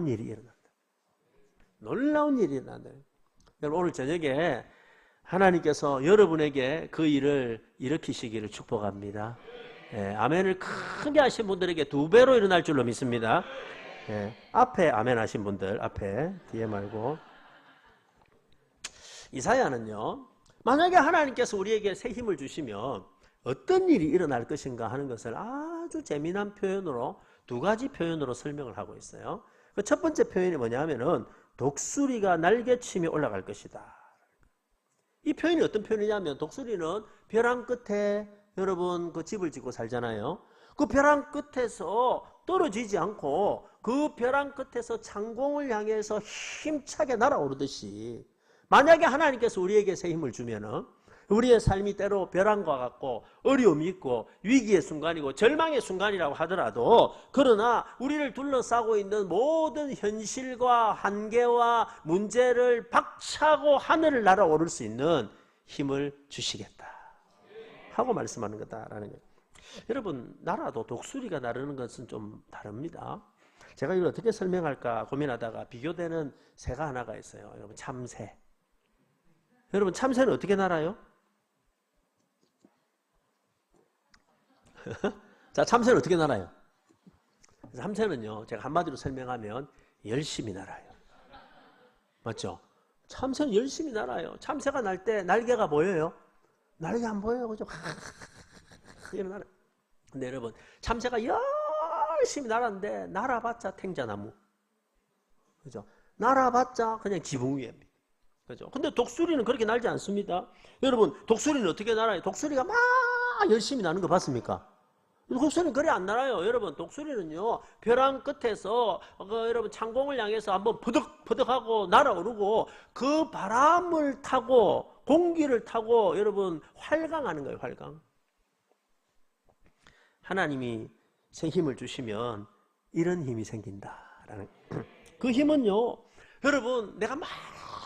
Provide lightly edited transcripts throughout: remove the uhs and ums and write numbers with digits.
놀라운 일이 일어난다. 놀라운 일이 일어난다. 여러분 오늘 저녁에 하나님께서 여러분에게 그 일을 일으키시기를 축복합니다. 예, 아멘을 크게 하신 분들에게 2배로 일어날 줄로 믿습니다. 예, 앞에 아멘 하신 분들 앞에 뒤에 말고. 이사야는요, 만약에 하나님께서 우리에게 새 힘을 주시면 어떤 일이 일어날 것인가 하는 것을 아주 재미난 표현으로 2가지 표현으로 설명을 하고 있어요. 그 첫 번째 표현이 뭐냐면은 독수리가 날개치며 올라갈 것이다. 이 표현이 어떤 표현이냐면 독수리는 벼랑 끝에 여러분 그 집을 짓고 살잖아요. 그 벼랑 끝에서 떨어지지 않고 그 벼랑 끝에서 창공을 향해서 힘차게 날아오르듯이 만약에 하나님께서 우리에게 새 힘을 주면은 우리의 삶이 때로 벼랑과 같고 어려움이 있고 위기의 순간이고 절망의 순간이라고 하더라도 그러나 우리를 둘러싸고 있는 모든 현실과 한계와 문제를 박차고 하늘을 날아오를 수 있는 힘을 주시겠다 하고 말씀하는 거다라는 거예요. 여러분 나라도 독수리가 나르는 것은 좀 다릅니다. 제가 이걸 어떻게 설명할까 고민하다가 비교되는 새가 하나가 있어요. 여러분 참새. 여러분 참새는 어떻게 날아요? 자, 참새는 어떻게 날아요? 참새는요, 제가 한마디로 설명하면 열심히 날아요. 맞죠? 참새는 열심히 날아요. 참새가 날 때 날개가 보여요? 날개 안 보여요. 그죠? 이런 근데 여러분, 참새가 열심히 날았는데 날아봤자 탱자나무. 그죠? 날아봤자 그냥 지붕 위입니다. 그죠? 근데 독수리는 그렇게 날지 않습니다. 여러분, 독수리는 어떻게 날아요? 독수리가 막 열심히 나는 거 봤습니까? 독수리는 그래 안 날아요. 여러분 독수리는요 벼랑 끝에서 여러분 창공을 향해서 한번 퍼득퍼득하고 날아오르고 그 바람을 타고 공기를 타고 여러분 활강하는 거예요. 활강. 하나님이 새 힘을 주시면 이런 힘이 생긴다라는 그 힘은요 여러분 내가 막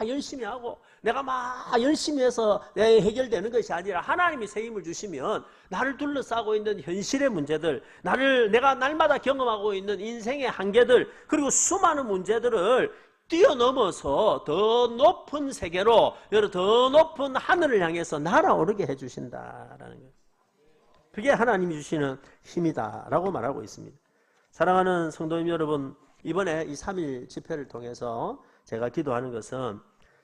열심히 하고 내가 막 열심히 해서 해결되는 것이 아니라 하나님이 새 힘을 주시면 나를 둘러싸고 있는 현실의 문제들, 내가 날마다 경험하고 있는 인생의 한계들, 그리고 수많은 문제들을 뛰어넘어서 더 높은 세계로, 더 높은 하늘을 향해서 날아오르게 해주신다라는 거예요. 그게 하나님이 주시는 힘이다라고 말하고 있습니다. 사랑하는 성도님 여러분, 이번에 이 3일 집회를 통해서 제가 기도하는 것은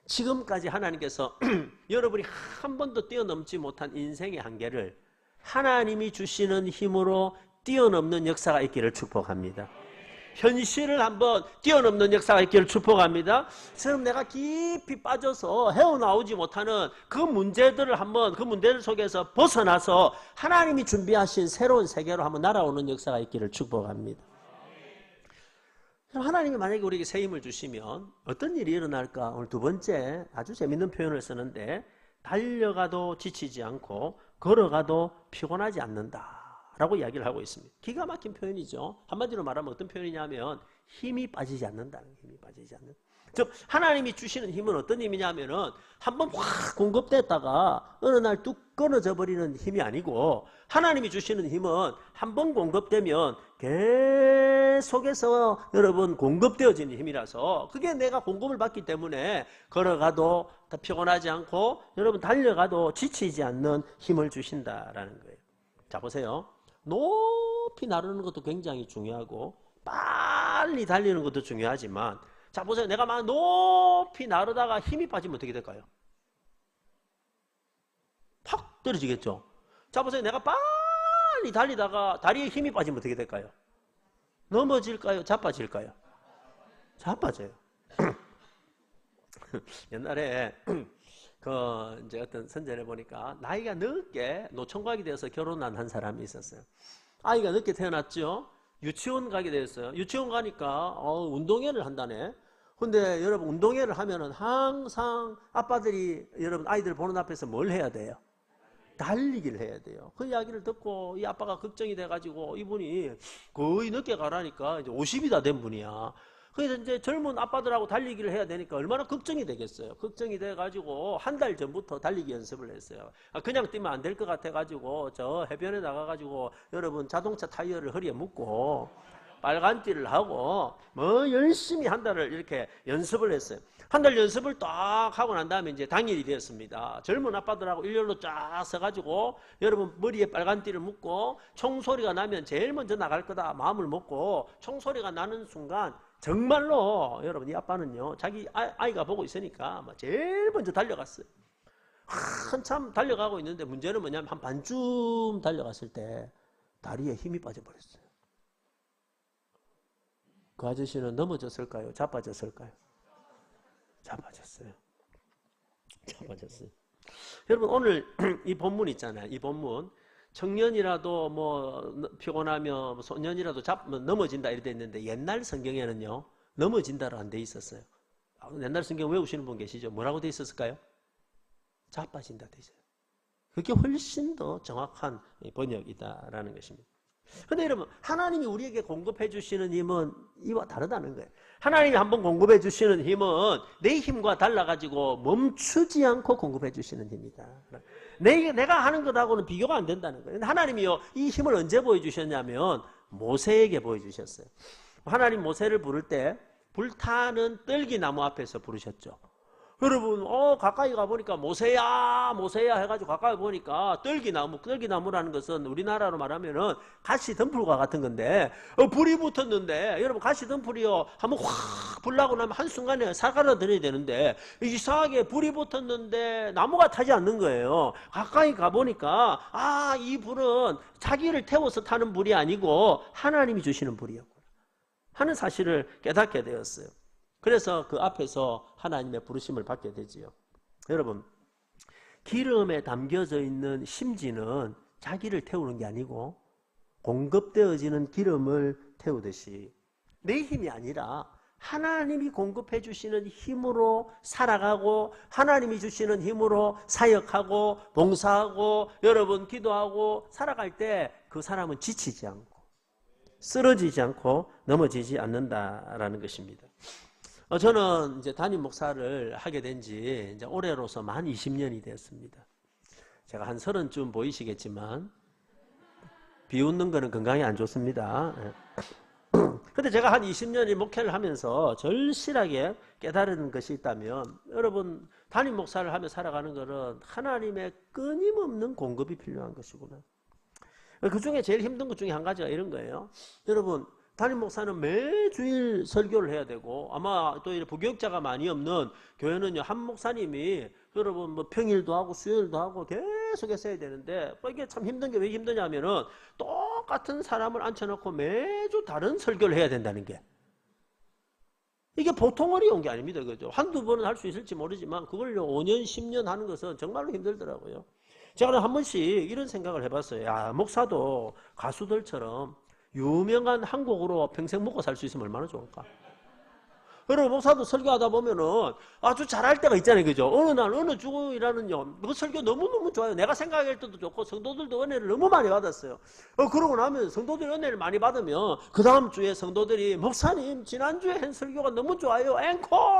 지금까지 하나님께서 여러분이 한 번도 뛰어넘지 못한 인생의 한계를 하나님이 주시는 힘으로 뛰어넘는 역사가 있기를 축복합니다. 현실을 한번 뛰어넘는 역사가 있기를 축복합니다. 지금 내가 깊이 빠져서 헤어나오지 못하는 그 문제들을 한번 그 문제들 속에서 벗어나서 하나님이 준비하신 새로운 세계로 한번 날아오는 역사가 있기를 축복합니다. 하나님이 만약에 우리에게 새 힘을 주시면 어떤 일이 일어날까? 오늘 2번째 아주 재밌는 표현을 쓰는데 달려가도 지치지 않고 걸어가도 피곤하지 않는다라고 이야기를 하고 있습니다. 기가 막힌 표현이죠. 한마디로 말하면 어떤 표현이냐면 힘이 빠지지 않는다는 힘이 빠지지 않는. 즉 하나님이 주시는 힘은 어떤 힘이냐면은 한번 확 공급됐다가 어느 날 뚝 끊어져 버리는 힘이 아니고 하나님이 주시는 힘은 한번 공급되면 계속해서 여러분 공급되어지는 힘이라서 그게 내가 공급을 받기 때문에 걸어가도 피곤하지 않고 여러분 달려가도 지치지 않는 힘을 주신다라는 거예요. 자 보세요. 높이 나르는 것도 굉장히 중요하고 빨리 달리는 것도 중요하지만 자 보세요. 내가 막 높이 나르다가 힘이 빠지면 어떻게 될까요? 팍 떨어지겠죠. 자 보세요. 내가 빨리 달리다가 다리에 힘이 빠지면 어떻게 될까요? 넘어질까요? 자빠질까요? 자빠져요. 옛날에 이제 어떤 선전에 보니까 나이가 늦게 노총각이 되어서 결혼한 한 사람이 있었어요. 아이가 늦게 태어났죠. 유치원 가게 됐어요. 유치원 가니까 운동회를 한다네. 근데 여러분 운동회를 하면은 항상 아빠들이 여러분 아이들 보는 앞에서 뭘 해야 돼요? 달리기를 해야 돼요. 그 이야기를 듣고 이 아빠가 걱정이 돼가지고 이분이 거의 늦게 가라니까 이제 50이 다 된 분이야. 그래서 이제 젊은 아빠들하고 달리기를 해야 되니까 얼마나 걱정이 되겠어요. 걱정이 돼가지고 한 달 전부터 달리기 연습을 했어요. 그냥 뛰면 안 될 것 같아가지고 저 해변에 나가가지고 여러분 자동차 타이어를 허리에 묶고 빨간띠를 하고 뭐 열심히 한 달을 이렇게 연습을 했어요. 한 달 연습을 딱 하고 난 다음에 이제 당일이 되었습니다. 젊은 아빠들하고 일렬로 쫙 서가지고 여러분 머리에 빨간띠를 묶고 총소리가 나면 제일 먼저 나갈 거다 마음을 먹고 총소리가 나는 순간 정말로 여러분 이 아빠는요 자기 아이가 보고 있으니까 제일 먼저 달려갔어요. 한참 달려가고 있는데 문제는 뭐냐면 한 반쯤 달려갔을 때 다리에 힘이 빠져버렸어요. 그 아저씨는 넘어졌을까요? 자빠졌을까요? 자빠졌어요. 자빠졌어요. 여러분 오늘 이 본문 있잖아요. 이 본문 청년이라도 뭐 피곤하며 소년이라도 넘어진다 이렇게 돼 있는데 옛날 성경에는요 넘어진다로 안 돼 있었어요. 옛날 성경 외우시는 분 계시죠? 뭐라고 돼 있었을까요? 자빠진다 돼 있어요. 그게 훨씬 더 정확한 번역이다라는 것입니다. 근데 여러분 하나님이 우리에게 공급해 주시는 힘은 이와 다르다는 거예요. 하나님이 한번 공급해 주시는 힘은 내 힘과 달라가지고 멈추지 않고 공급해 주시는 힘이다. 내가 하는 것하고는 비교가 안 된다는 거예요. 하나님이요 이 힘을 언제 보여주셨냐면 모세에게 보여주셨어요. 하나님 모세를 부를 때 불타는 떨기나무 앞에서 부르셨죠. 여러분 가까이 가보니까 모세야 모세야 해가지고 가까이 보니까 떨기나무라는 것은 우리나라로 말하면은 가시덤불과 같은 건데 불이 붙었는데 여러분 가시덤불이요 한번 확 불나고 나면 한순간에 사가라들어야 되는데 이상하게 불이 붙었는데 나무가 타지 않는 거예요. 가까이 가보니까 이 불은 자기를 태워서 타는 불이 아니고 하나님이 주시는 불이었구나 하는 사실을 깨닫게 되었어요. 그래서 그 앞에서 하나님의 부르심을 받게 되지요. 여러분 기름에 담겨져 있는 심지는 자기를 태우는 게 아니고 공급되어지는 기름을 태우듯이 내 힘이 아니라 하나님이 공급해 주시는 힘으로 살아가고 하나님이 주시는 힘으로 사역하고 봉사하고 여러분 기도하고 살아갈 때 그 사람은 지치지 않고 쓰러지지 않고 넘어지지 않는다라는 것입니다. 저는 이제 담임 목사를 하게 된 지 이제 올해로서 만 20년이 되었습니다. 제가 한 30쯤 보이시겠지만 비웃는 거는 건강에 안 좋습니다. 근데 제가 한 20년이 목회를 하면서 절실하게 깨달은 것이 있다면 여러분 담임 목사를 하며 살아가는 것은 하나님의 끊임없는 공급이 필요한 것이구나. 그 중에 제일 힘든 것 중에 한 가지가 이런 거예요. 여러분 담임 목사는 매주일 설교를 해야 되고 아마 또 부교육자가 많이 없는 교회는요 한 목사님이 여러분 뭐 평일도 하고 수요일도 하고 계속해서 해야 되는데 이게 참 힘든 게 왜 힘드냐면은 똑같은 사람을 앉혀놓고 매주 다른 설교를 해야 된다는 게 이게 보통 어려운 게 아닙니다. 그죠? 한두 번은 할 수 있을지 모르지만 그걸요 5년 10년 하는 것은 정말로 힘들더라고요. 제가 한 번씩 이런 생각을 해봤어요. 야 목사도 가수들처럼 유명한 한 곡으로 평생 먹고 살 수 있으면 얼마나 좋을까? 여러분 목사도 설교하다 보면은 아주 잘할 때가 있잖아요. 그죠? 어느 날 어느 주일에는요 그 설교 너무너무 좋아요. 내가 생각할 때도 좋고 성도들도 은혜를 너무 많이 받았어요. 그러고 나면 성도들이 은혜를 많이 받으면 그 다음 주에 성도들이 목사님 지난주에 한 설교가 너무 좋아요. 앵콜!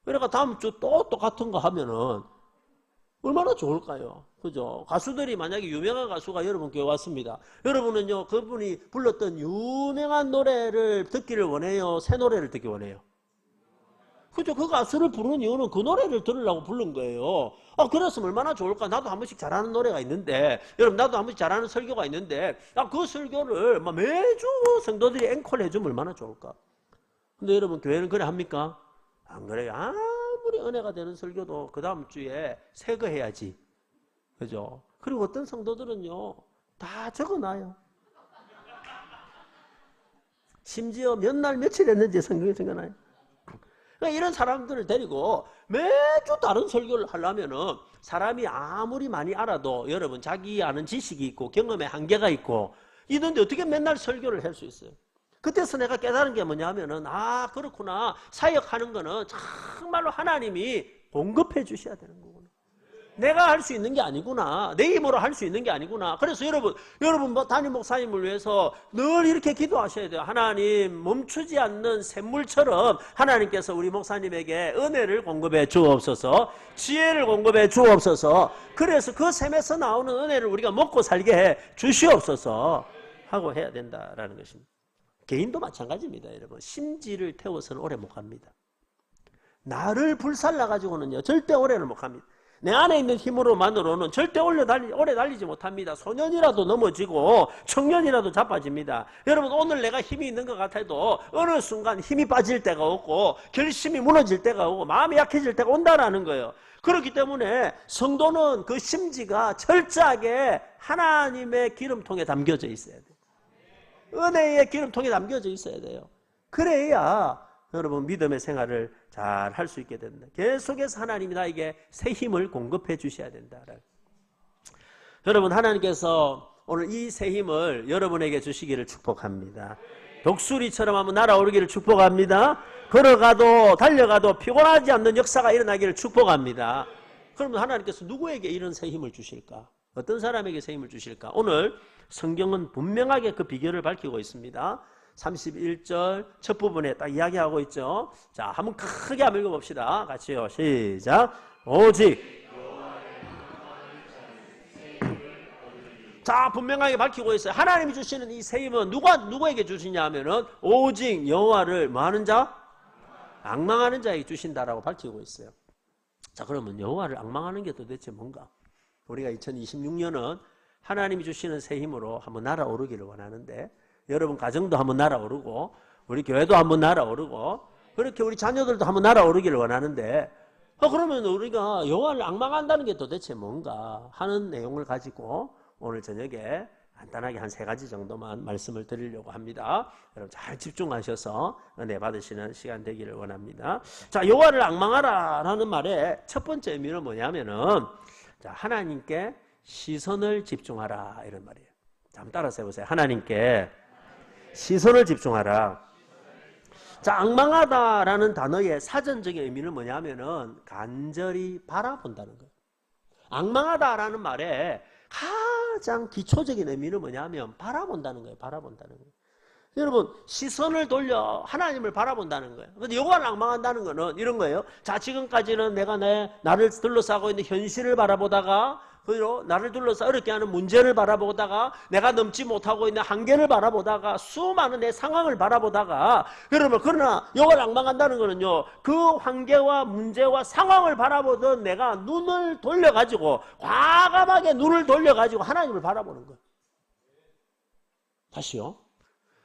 그러니까 다음 주 또 똑같은 거 하면은 얼마나 좋을까요? 그죠? 가수들이 만약에 유명한 가수가 여러분 교회 왔습니다. 여러분은요, 그분이 불렀던 유명한 노래를 듣기를 원해요? 새 노래를 듣기 원해요? 그죠? 그 가수를 부르는 이유는 그 노래를 들으려고 부른 거예요. 그랬으면 얼마나 좋을까? 나도 한 번씩 잘하는 노래가 있는데, 여러분, 나도 한 번씩 잘하는 설교가 있는데, 그 설교를 매주 성도들이 앵콜 해주면 얼마나 좋을까? 근데 여러분, 교회는 그래 합니까? 안 그래요. 아무리 은혜가 되는 설교도 그 다음 주에 새 거 해야지. 그죠? 그리고 어떤 성도들은요, 다 적어놔요. 심지어 몇 날 며칠 했는지 성경에 적어놔요. 그러니까 이런 사람들을 데리고 매주 다른 설교를 하려면은 사람이 아무리 많이 알아도 여러분 자기 아는 지식이 있고 경험에 한계가 있고 이런데 어떻게 맨날 설교를 할 수 있어요? 그때서 내가 깨달은 게 뭐냐면은 그렇구나. 사역하는 거는 정말로 하나님이 공급해 주셔야 되는 거구나. 내가 할 수 있는 게 아니구나. 내 힘으로 할 수 있는 게 아니구나. 그래서 여러분 담임 목사님을 위해서 늘 이렇게 기도하셔야 돼요. 하나님 멈추지 않는 샘물처럼 하나님께서 우리 목사님에게 은혜를 공급해 주옵소서. 지혜를 공급해 주옵소서. 그래서 그 샘에서 나오는 은혜를 우리가 먹고 살게 해 주시옵소서 하고 해야 된다라는 것입니다. 개인도 마찬가지입니다. 여러분, 심지를 태워서는 오래 못 갑니다. 나를 불살라가지고는요, 절대 오래는 못 갑니다. 내 안에 있는 힘으로만으로는 절대 오래 달리지 못합니다. 소년이라도 넘어지고 청년이라도 자빠집니다. 여러분, 오늘 내가 힘이 있는 것 같아도 어느 순간 힘이 빠질 때가 없고 결심이 무너질 때가 오고 마음이 약해질 때가 온다라는 거예요. 그렇기 때문에 성도는 그 심지가 철저하게 하나님의 기름통에 담겨져 있어야 돼요. 은혜의 기름통에 담겨져 있어야 돼요. 그래야 여러분 믿음의 생활을 잘 할 수 있게 된다. 계속해서 하나님이 나에게 새 힘을 공급해 주셔야 된다. 여러분, 하나님께서 오늘 이 새 힘을 여러분에게 주시기를 축복합니다. 독수리처럼 한번 날아오르기를 축복합니다. 걸어가도 달려가도 피곤하지 않는 역사가 일어나기를 축복합니다. 그러면 하나님께서 누구에게 이런 새 힘을 주실까? 어떤 사람에게 새 힘을 주실까? 오늘 성경은 분명하게 그 비결을 밝히고 있습니다. 31절 첫 부분에 딱 이야기하고 있죠. 자, 한번 크게 한번 읽어봅시다. 같이요. 시작. 오직. 자, 분명하게 밝히고 있어요. 하나님이 주시는 이 새 힘은 누구에게 주시냐 하면은 오직 여호와를 뭐 하는 자? 앙망하는 자에게 주신다라고 밝히고 있어요. 자, 그러면 여호와를 앙망하는 게 도대체 뭔가? 우리가 2026년은 하나님이 주시는 새 힘으로 한번 날아오르기를 원하는데, 여러분 가정도 한번 날아오르고 우리 교회도 한번 날아오르고 그렇게 우리 자녀들도 한번 날아오르기를 원하는데, 그러면 우리가 여호와를 앙망한다는 게 도대체 뭔가 하는 내용을 가지고 오늘 저녁에 간단하게 한 3가지 정도만 말씀을 드리려고 합니다. 여러분 잘 집중하셔서 은혜 받으시는 시간 되기를 원합니다. 자, 여호와를 앙망하라라는 말의 첫 번째 의미는 뭐냐면은, 자, 하나님께 시선을 집중하라 이런 말이에요. 자, 한번 따라서 해보세요. 하나님께 시선을 집중하라. 자, 앙망하다라는 단어의 사전적인 의미는 뭐냐면은 간절히 바라본다는 거예요. 앙망하다라는 말에 가장 기초적인 의미는 뭐냐면 바라본다는 거예요. 바라본다는 거예요. 여러분, 시선을 돌려 하나님을 바라본다는 거예요. 근데 여호와를 앙망한다는 거는 이런 거예요. 자, 지금까지는 내가 나를 둘러싸고 있는 현실을 바라보다가, 그리고 나를 둘러싸 어렵게 하는 문제를 바라보다가, 내가 넘지 못하고 있는 한계를 바라보다가, 수많은 내 상황을 바라보다가, 그러나 여호와를 앙망한다는 거는요, 그 한계와 문제와 상황을 바라보던 내가 눈을 돌려가지고, 과감하게 눈을 돌려가지고 하나님을 바라보는 거예요. 다시요.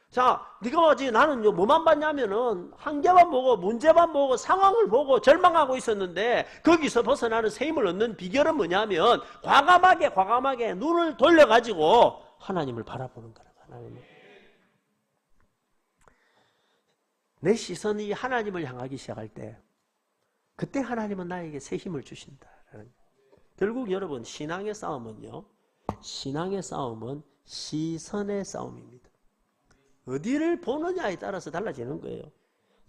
자, 네가 나는요 뭐만 봤냐면은 한계만 보고 문제만 보고 상황을 보고 절망하고 있었는데, 거기서 벗어나는 새 힘을 얻는 비결은 뭐냐면 과감하게 눈을 돌려가지고 하나님을 바라보는 거라. 하나님을. 내 시선이 하나님을 향하기 시작할 때, 그때 하나님은 나에게 새 힘을 주신다라는. 결국 여러분, 신앙의 싸움은 시선의 싸움입니다. 어디를 보느냐에 따라서 달라지는 거예요.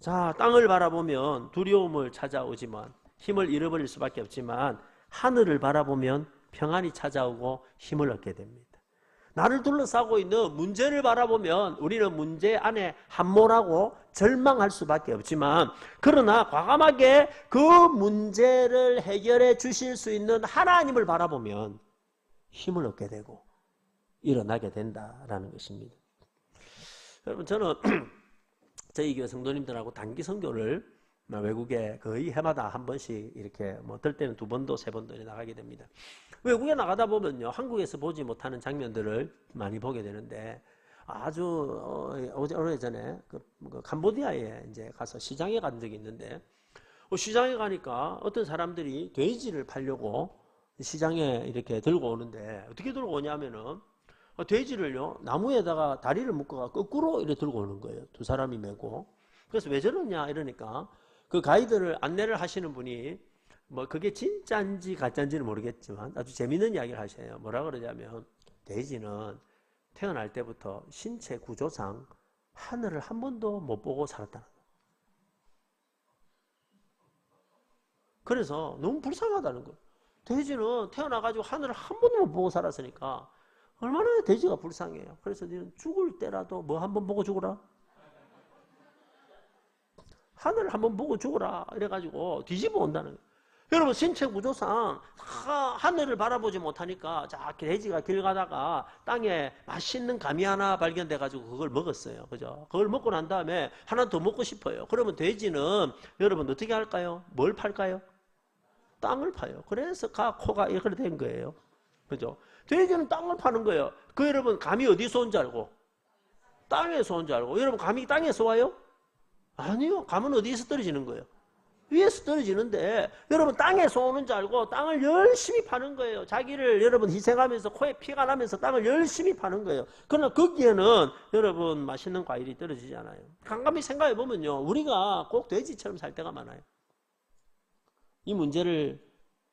자, 땅을 바라보면 두려움을 찾아오지만 힘을 잃어버릴 수밖에 없지만, 하늘을 바라보면 평안이 찾아오고 힘을 얻게 됩니다. 나를 둘러싸고 있는 문제를 바라보면 우리는 문제 안에 함몰하고 절망할 수밖에 없지만, 그러나 과감하게 그 문제를 해결해 주실 수 있는 하나님을 바라보면 힘을 얻게 되고 일어나게 된다라는 것입니다. 여러분, 저는 저희 교회 성도님들하고 단기 선교를 외국에 거의 해마다 한 번씩 이렇게 뜰 때는 2번도 3번도 나가게 됩니다. 외국에 나가다 보면요, 한국에서 보지 못하는 장면들을 많이 보게 되는데, 아주 오래전에 그 캄보디아에 이제 가서 시장에 간 적이 있는데, 시장에 가니까 어떤 사람들이 돼지를 팔려고 시장에 이렇게 들고 오는데, 어떻게 들고 오냐면은 돼지를요, 나무에다가 다리를 묶어가 거꾸로 이렇게 들고 오는 거예요. 2사람이 메고. 그래서 왜 저러냐 이러니까 그 가이드를 안내를 하시는 분이 그게 진짜인지 가짜인지는 모르겠지만 아주 재밌는 이야기를 하셔요. 뭐라 그러냐면, 돼지는 태어날 때부터 신체 구조상 하늘을 한 번도 못 보고 살았다는 거예요. 그래서 너무 불쌍하다는 거예요. 돼지는 태어나가지고 하늘을 한 번도 못 보고 살았으니까 얼마나 돼지가 불쌍해요. 그래서 너는 죽을 때라도 뭐 한번 보고 죽어라. 하늘을 한번 보고 죽어라. 이래가지고 뒤집어 온다는 거예요. 여러분 신체 구조상 하늘을 바라보지 못하니까 자 돼지가 길 가다가 땅에 맛있는 감이 하나 발견돼 가지고 그걸 먹었어요. 그죠? 그걸 먹고 난 다음에 하나 더 먹고 싶어요. 그러면 돼지는 여러분 어떻게 할까요? 뭘 팔까요? 땅을 파요. 그래서 코가 이렇게 된 거예요. 그죠? 돼지는 땅을 파는 거예요. 그 여러분 감이 어디서 온 줄 알고? 땅에서 온 줄 알고. 여러분 감이 땅에서 와요? 아니요. 감은 어디서 떨어지는 거예요? 위에서 떨어지는데 여러분 땅에서 오는 줄 알고 땅을 열심히 파는 거예요. 자기를 여러분 희생하면서 코에 피가 나면서 땅을 열심히 파는 거예요. 그러나 거기에는 여러분 맛있는 과일이 떨어지지 않아요. 깜깜이 생각해 보면요. 우리가 꼭 돼지처럼 살 때가 많아요. 이 문제를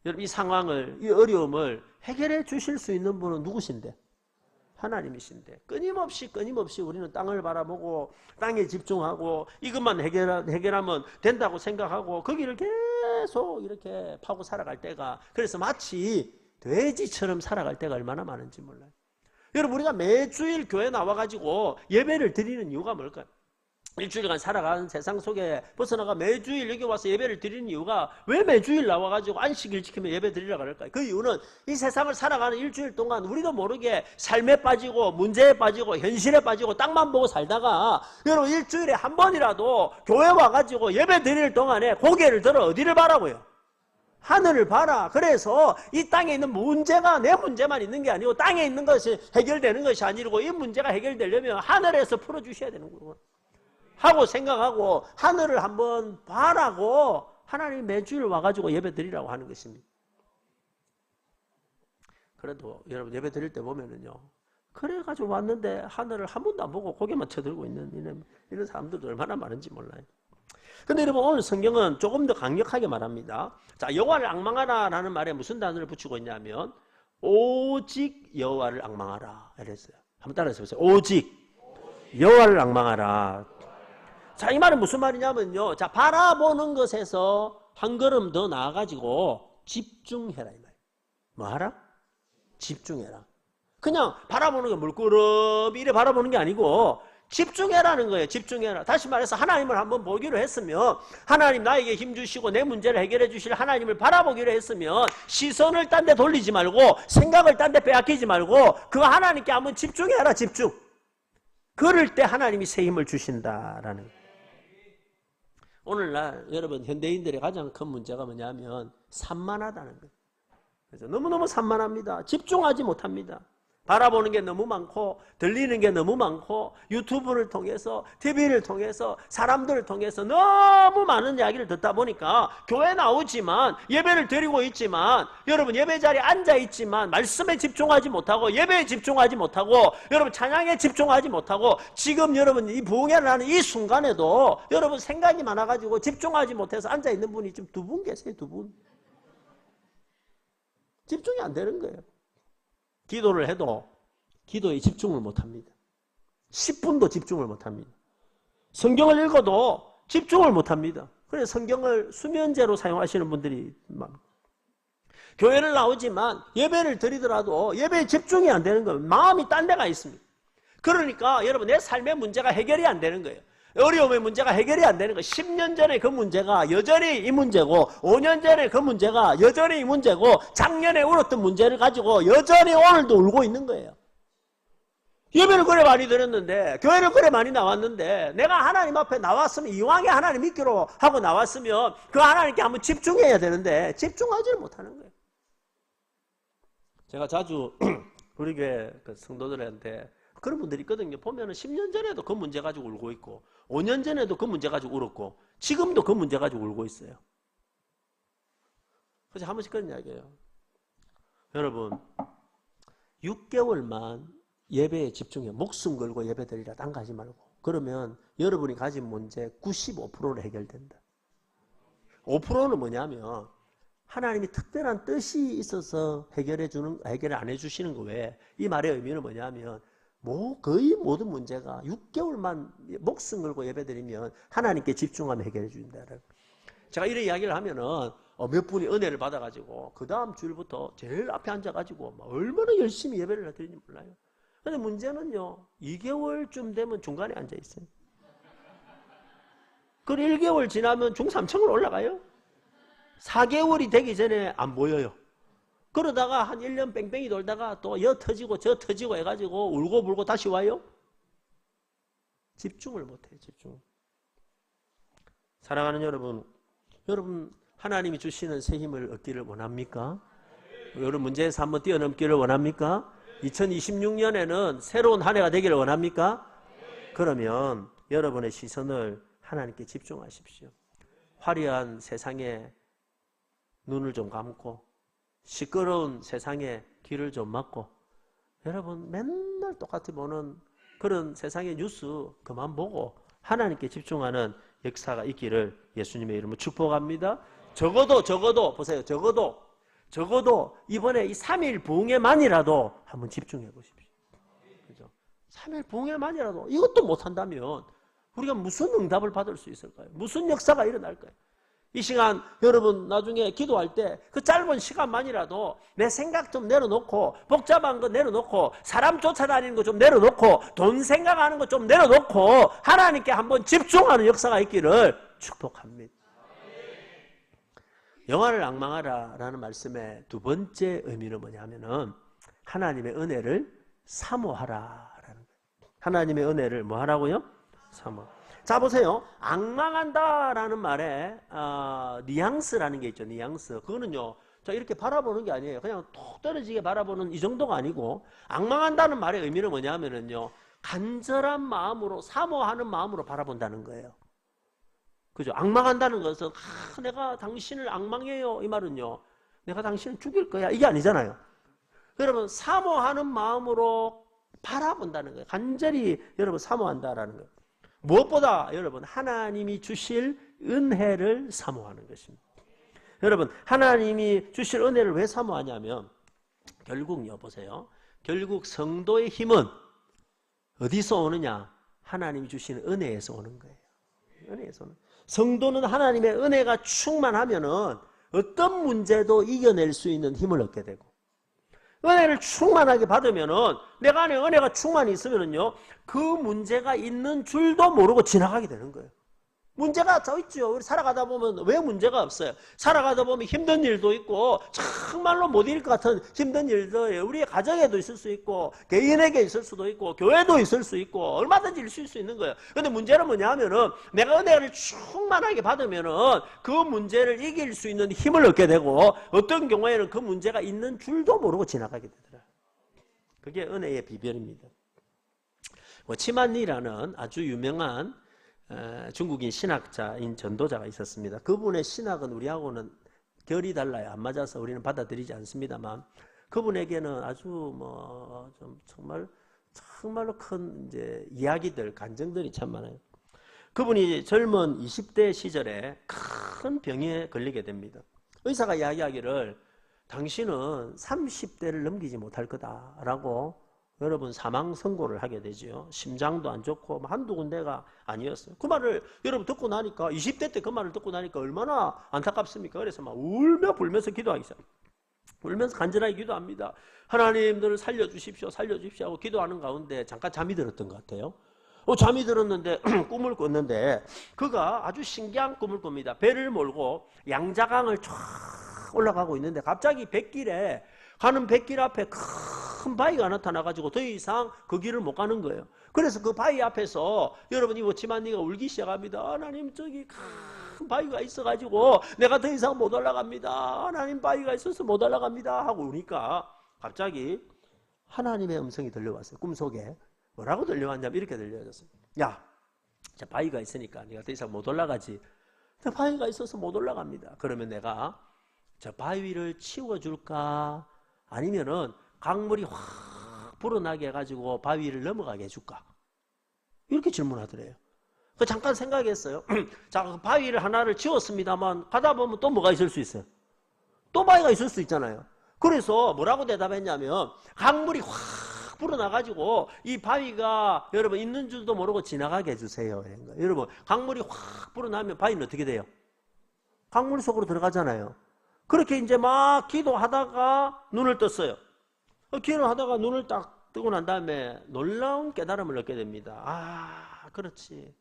여러분 이 상황을 이 어려움을 해결해 주실 수 있는 분은 누구신데? 하나님이신데 끊임없이 우리는 땅을 바라보고 땅에 집중하고 이것만 해결하면 된다고 생각하고 거기를 계속 이렇게 파고 살아갈 때가 그래서 마치 돼지처럼 살아갈 때가 얼마나 많은지 몰라요. 여러분 우리가 매주일 교회 나와가지고 예배를 드리는 이유가 뭘까요? 일주일간 살아가는 세상 속에 벗어나가 매주일 여기 와서 예배를 드리는 이유가 왜 매주일 나와가지고 안식일 지키며 예배 드리라 그럴까요? 그 이유는 이 세상을 살아가는 일주일 동안 우리도 모르게 삶에 빠지고 문제에 빠지고 현실에 빠지고 땅만 보고 살다가 여러분 일주일에 한 번이라도 교회 와가지고 예배 드릴 동안에 고개를 들어 어디를 바라보요? 하늘을 봐라. 그래서 이 땅에 있는 문제가 내 문제만 있는 게 아니고 땅에 있는 것이 해결되는 것이 아니고 이 문제가 해결되려면 하늘에서 풀어주셔야 되는 거고 하고 생각하고 하늘을 한번 봐라고 하나님 매주일 와가지고 예배 드리라고 하는 것입니다. 그래도 여러분 예배 드릴 때 보면은요. 그래가지고 왔는데 하늘을 한 번도 안 보고 고개만 쳐들고 있는 이런 사람들도 얼마나 많은지 몰라요. 근데 여러분 오늘 성경은 조금 더 강력하게 말합니다. 자, 여호와를 앙망하라 라는 말에 무슨 단어를 붙이고 있냐면 오직 여호와를 앙망하라 이랬어요. 한번 따라해서 보세요. 오직 여호와를 앙망하라. 자, 이 말은 무슨 말이냐면요. 자, 바라보는 것에서 한 걸음 더 나아가지고 집중해라 이 말. 뭐 하라? 집중해라. 그냥 바라보는 게 물끄러미 이래 바라보는 게 아니고 집중해라는 거예요. 집중해라. 다시 말해서 하나님을 한번 보기로 했으면 하나님 나에게 힘 주시고 내 문제를 해결해 주실 하나님을 바라보기로 했으면 시선을 딴 데 돌리지 말고 생각을 딴 데 빼앗기지 말고 그 하나님께 한번 집중해라. 집중. 그럴 때 하나님이 새 힘을 주신다라는 거예요. 오늘날 여러분 현대인들의 가장 큰 문제가 뭐냐면 산만하다는 거예요. 그래서 너무너무 산만합니다. 집중하지 못합니다. 바라보는 게 너무 많고 들리는 게 너무 많고 유튜브를 통해서 TV를 통해서 사람들을 통해서 너무 많은 이야기를 듣다 보니까 교회 나오지만 예배를 드리고 있지만 여러분 예배 자리에 앉아 있지만 말씀에 집중하지 못하고 예배에 집중하지 못하고 여러분 찬양에 집중하지 못하고 지금 여러분 이 부흥회를 하는 이 순간에도 여러분 생각이 많아가지고 집중하지 못해서 앉아 있는 분이 지금 2분 계세요. 2분. 집중이 안 되는 거예요. 기도를 해도 기도에 집중을 못합니다. 10분도 집중을 못합니다. 성경을 읽어도 집중을 못합니다. 그래서 성경을 수면제로 사용하시는 분들이 많아요. 교회를 나오지만 예배를 드리더라도 예배에 집중이 안 되는 거예요. 마음이 딴 데가 있습니다. 그러니까 여러분 내 삶의 문제가 해결이 안 되는 거예요. 어려움의 문제가 해결이 안 되는 거예요. 10년 전에 그 문제가 여전히 이 문제고 5년 전에 그 문제가 여전히 이 문제고 작년에 울었던 문제를 가지고 여전히 오늘도 울고 있는 거예요. 예배를 그래 많이 드렸는데 교회를 그래 많이 나왔는데 내가 하나님 앞에 나왔으면 이왕에 하나님 믿기로 하고 나왔으면 그 하나님께 한번 집중해야 되는데 집중하지를 못하는 거예요. 제가 자주 우리 교회 그 성도들한테 그런 분들이 있거든요. 보면은 10년 전에도 그 문제 가지고 울고 있고 5년 전에도 그 문제 가지고 울었고 지금도 그 문제 가지고 울고 있어요. 그래서 한 번씩 그런 이야기예요. 여러분 6개월만 예배에 집중해 목숨 걸고 예배 드리라 딴 가지 말고 그러면 여러분이 가진 문제 95%를 해결된다. 5%는 뭐냐면 하나님이 특별한 뜻이 있어서 해결을 안 해주시는 거 외에 이 말의 의미는 뭐냐면 거의 모든 문제가 6개월만 목숨 걸고 예배드리면 하나님께 집중하면 해결해 준다. 제가 이런 이야기를 하면은 몇 분이 은혜를 받아가지고 그 다음 주일부터 제일 앞에 앉아가지고 얼마나 열심히 예배를 드리는지 몰라요. 근데 문제는요 2개월쯤 되면 중간에 앉아있어요. 그리고 1개월 지나면 중3층으로 올라가요. 4개월이 되기 전에 안 보여요. 그러다가 한 1년 뺑뺑이 돌다가 또 여 터지고 저 터지고 해가지고 울고 불고 다시 와요. 집중을 못해요. 집중. 사랑하는 여러분, 하나님이 주시는 새 힘을 얻기를 원합니까? 여러분 문제에서 한번 뛰어넘기를 원합니까? 2026년에는 새로운 한 해가 되기를 원합니까? 그러면 여러분의 시선을 하나님께 집중하십시오. 화려한 세상에 눈을 좀 감고 시끄러운 세상에 귀를 좀 막고 여러분 맨날 똑같이 보는 그런 세상의 뉴스 그만 보고 하나님께 집중하는 역사가 있기를 예수님의 이름으로 축복합니다. 적어도 보세요. 적어도 이번에 이 3일 부흥회만이라도 한번 집중해 보십시오. 그죠? 3일 부흥회만이라도 이것도 못한다면 우리가 무슨 응답을 받을 수 있을까요? 무슨 역사가 일어날까요? 이 시간 여러분 나중에 기도할 때 그 짧은 시간만이라도 내 생각 좀 내려놓고 복잡한 거 내려놓고 사람 쫓아다니는 거 좀 내려놓고 돈 생각하는 거 좀 내려놓고 하나님께 한번 집중하는 역사가 있기를 축복합니다. 영화를 앙망하라 라는 말씀의 두 번째 의미는 뭐냐면은 하나님의 은혜를 사모하라 라는 거예요. 하나님의 은혜를 뭐 하라고요? 사모. 자 보세요. 앙망한다라는 말에 뉘앙스라는 게 있죠. 뉘앙스. 그거는요. 자 이렇게 바라보는 게 아니에요. 그냥 톡 떨어지게 바라보는 이 정도가 아니고 앙망한다는 말의 의미는 뭐냐면은요. 간절한 마음으로 사모하는 마음으로 바라본다는 거예요. 그죠? 앙망한다는 것은 내가 당신을 앙망해요. 이 말은요. 내가 당신을 죽일 거야. 이게 아니잖아요. 여러분 사모하는 마음으로 바라본다는 거예요. 간절히 여러분 사모한다라는 거예요. 무엇보다 여러분 하나님이 주실 은혜를 사모하는 것입니다. 여러분 하나님이 주실 은혜를 왜 사모하냐면 결국요 보세요. 결국 성도의 힘은 어디서 오느냐? 하나님이 주시는 은혜에서 오는 거예요. 은혜에서 오는. 성도는 하나님의 은혜가 충만하면은 어떤 문제도 이겨낼 수 있는 힘을 얻게 되고 은혜를 충만하게 받으면은 내가 안에 은혜가 충만히 있으면은요 그 문제가 있는 줄도 모르고 지나가게 되는 거예요. 문제가 더 있죠. 우리 살아가다 보면 왜 문제가 없어요? 살아가다 보면 힘든 일도 있고 정말로 못 이길 것 같은 힘든 일도 우리의 가정에도 있을 수 있고 개인에게 있을 수도 있고 교회도 있을 수 있고 얼마든지 있을 수 있는 거예요. 그런데 문제는 뭐냐면은 내가 은혜를 충만하게 받으면은 그 문제를 이길 수 있는 힘을 얻게 되고 어떤 경우에는 그 문제가 있는 줄도 모르고 지나가게 되더라. 그게 은혜의 비결입니다. 치만리라는 아주 유명한 중국인 신학자인 전도자가 있었습니다. 그분의 신학은 우리하고는 결이 달라요. 안 맞아서 우리는 받아들이지 않습니다만 그분에게는 아주 좀 정말로 큰 이제 이야기들, 감정들이 참 많아요. 그분이 젊은 20대 시절에 큰 병에 걸리게 됩니다. 의사가 이야기하기를 당신은 30대를 넘기지 못할 거다라고 여러분 사망 선고를 하게 되죠. 심장도 안 좋고 한두 군데가 아니었어요. 그 말을 여러분 듣고 나니까 20대 때 그 말을 듣고 나니까 얼마나 안타깝습니까? 그래서 막 울며 불면서 기도하기 시작합니다. 울면서 간절하게 기도합니다. 하나님들을 살려주십시오. 살려주십시오 하고 기도하는 가운데 잠깐 잠이 들었던 것 같아요. 잠이 들었는데 꿈을 꿨는데 그가 아주 신기한 꿈을 꿉니다. 배를 몰고 양자강을 쫙 올라가고 있는데 갑자기 뱃길에 가는 뱃길 앞에 큰 바위가 나타나가지고 더 이상 그 길을 못 가는 거예요. 그래서 그 바위 앞에서 여러분이 치만리가 울기 시작합니다. 하나님 저기 큰 바위가 있어가지고 내가 더 이상 못 올라갑니다. 하나님 바위가 있어서 못 올라갑니다 하고 우니까 갑자기 하나님의 음성이 들려왔어요. 꿈속에. 뭐라고 들려왔냐면 이렇게 들려졌어요. 야, 저 바위가 있으니까 내가 더 이상 못 올라가지. 저 바위가 있어서 못 올라갑니다. 그러면 내가 저 바위를 치워줄까? 아니면은 강물이 확 불어나게 해가지고 바위를 넘어가게 해줄까? 이렇게 질문하더래요. 잠깐 생각했어요. 자, 그 바위를 하나를 치웠습니다만 가다 보면 또 뭐가 있을 수 있어요? 또 바위가 있을 수 있잖아요. 그래서 뭐라고 대답했냐면 강물이 확 불어나가지고 이 바위가 여러분 있는 줄도 모르고 지나가게 해주세요. 여러분 강물이 확 불어나면 바위는 어떻게 돼요? 강물 속으로 들어가잖아요. 그렇게 이제 막 기도하다가 눈을 떴어요. 기도하다가 눈을 딱 뜨고 난 다음에 놀라운 깨달음을 얻게 됩니다. 아, 그렇지.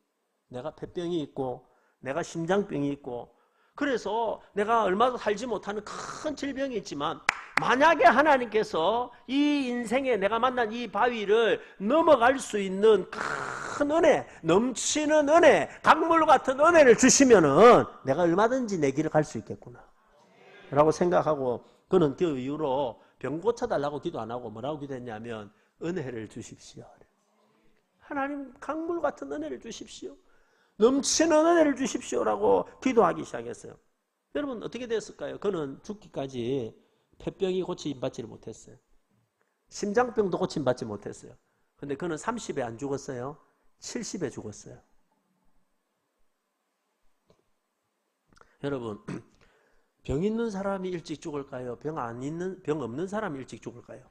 내가 폐병이 있고 내가 심장병이 있고 그래서 내가 얼마도 살지 못하는 큰 질병이 있지만 만약에 하나님께서 이 인생에 내가 만난 이 바위를 넘어갈 수 있는 큰 은혜, 넘치는 은혜, 강물 같은 은혜를 주시면은 내가 얼마든지 내 길을 갈 수 있겠구나 라고 생각하고, 그는 그 이후로 병 고쳐달라고 기도 안 하고 뭐라고 기도했냐면 은혜를 주십시오. 하나님 강물 같은 은혜를 주십시오. 넘치는 은혜를 주십시오라고 기도하기 시작했어요. 여러분 어떻게 됐을까요? 그는 죽기까지 폐병이 고침받지를 못했어요. 심장병도 고침받지 못했어요. 근데 그는 30에 안 죽었어요. 70에 죽었어요. 여러분 병 있는 사람이 일찍 죽을까요? 병 없는 사람이 일찍 죽을까요?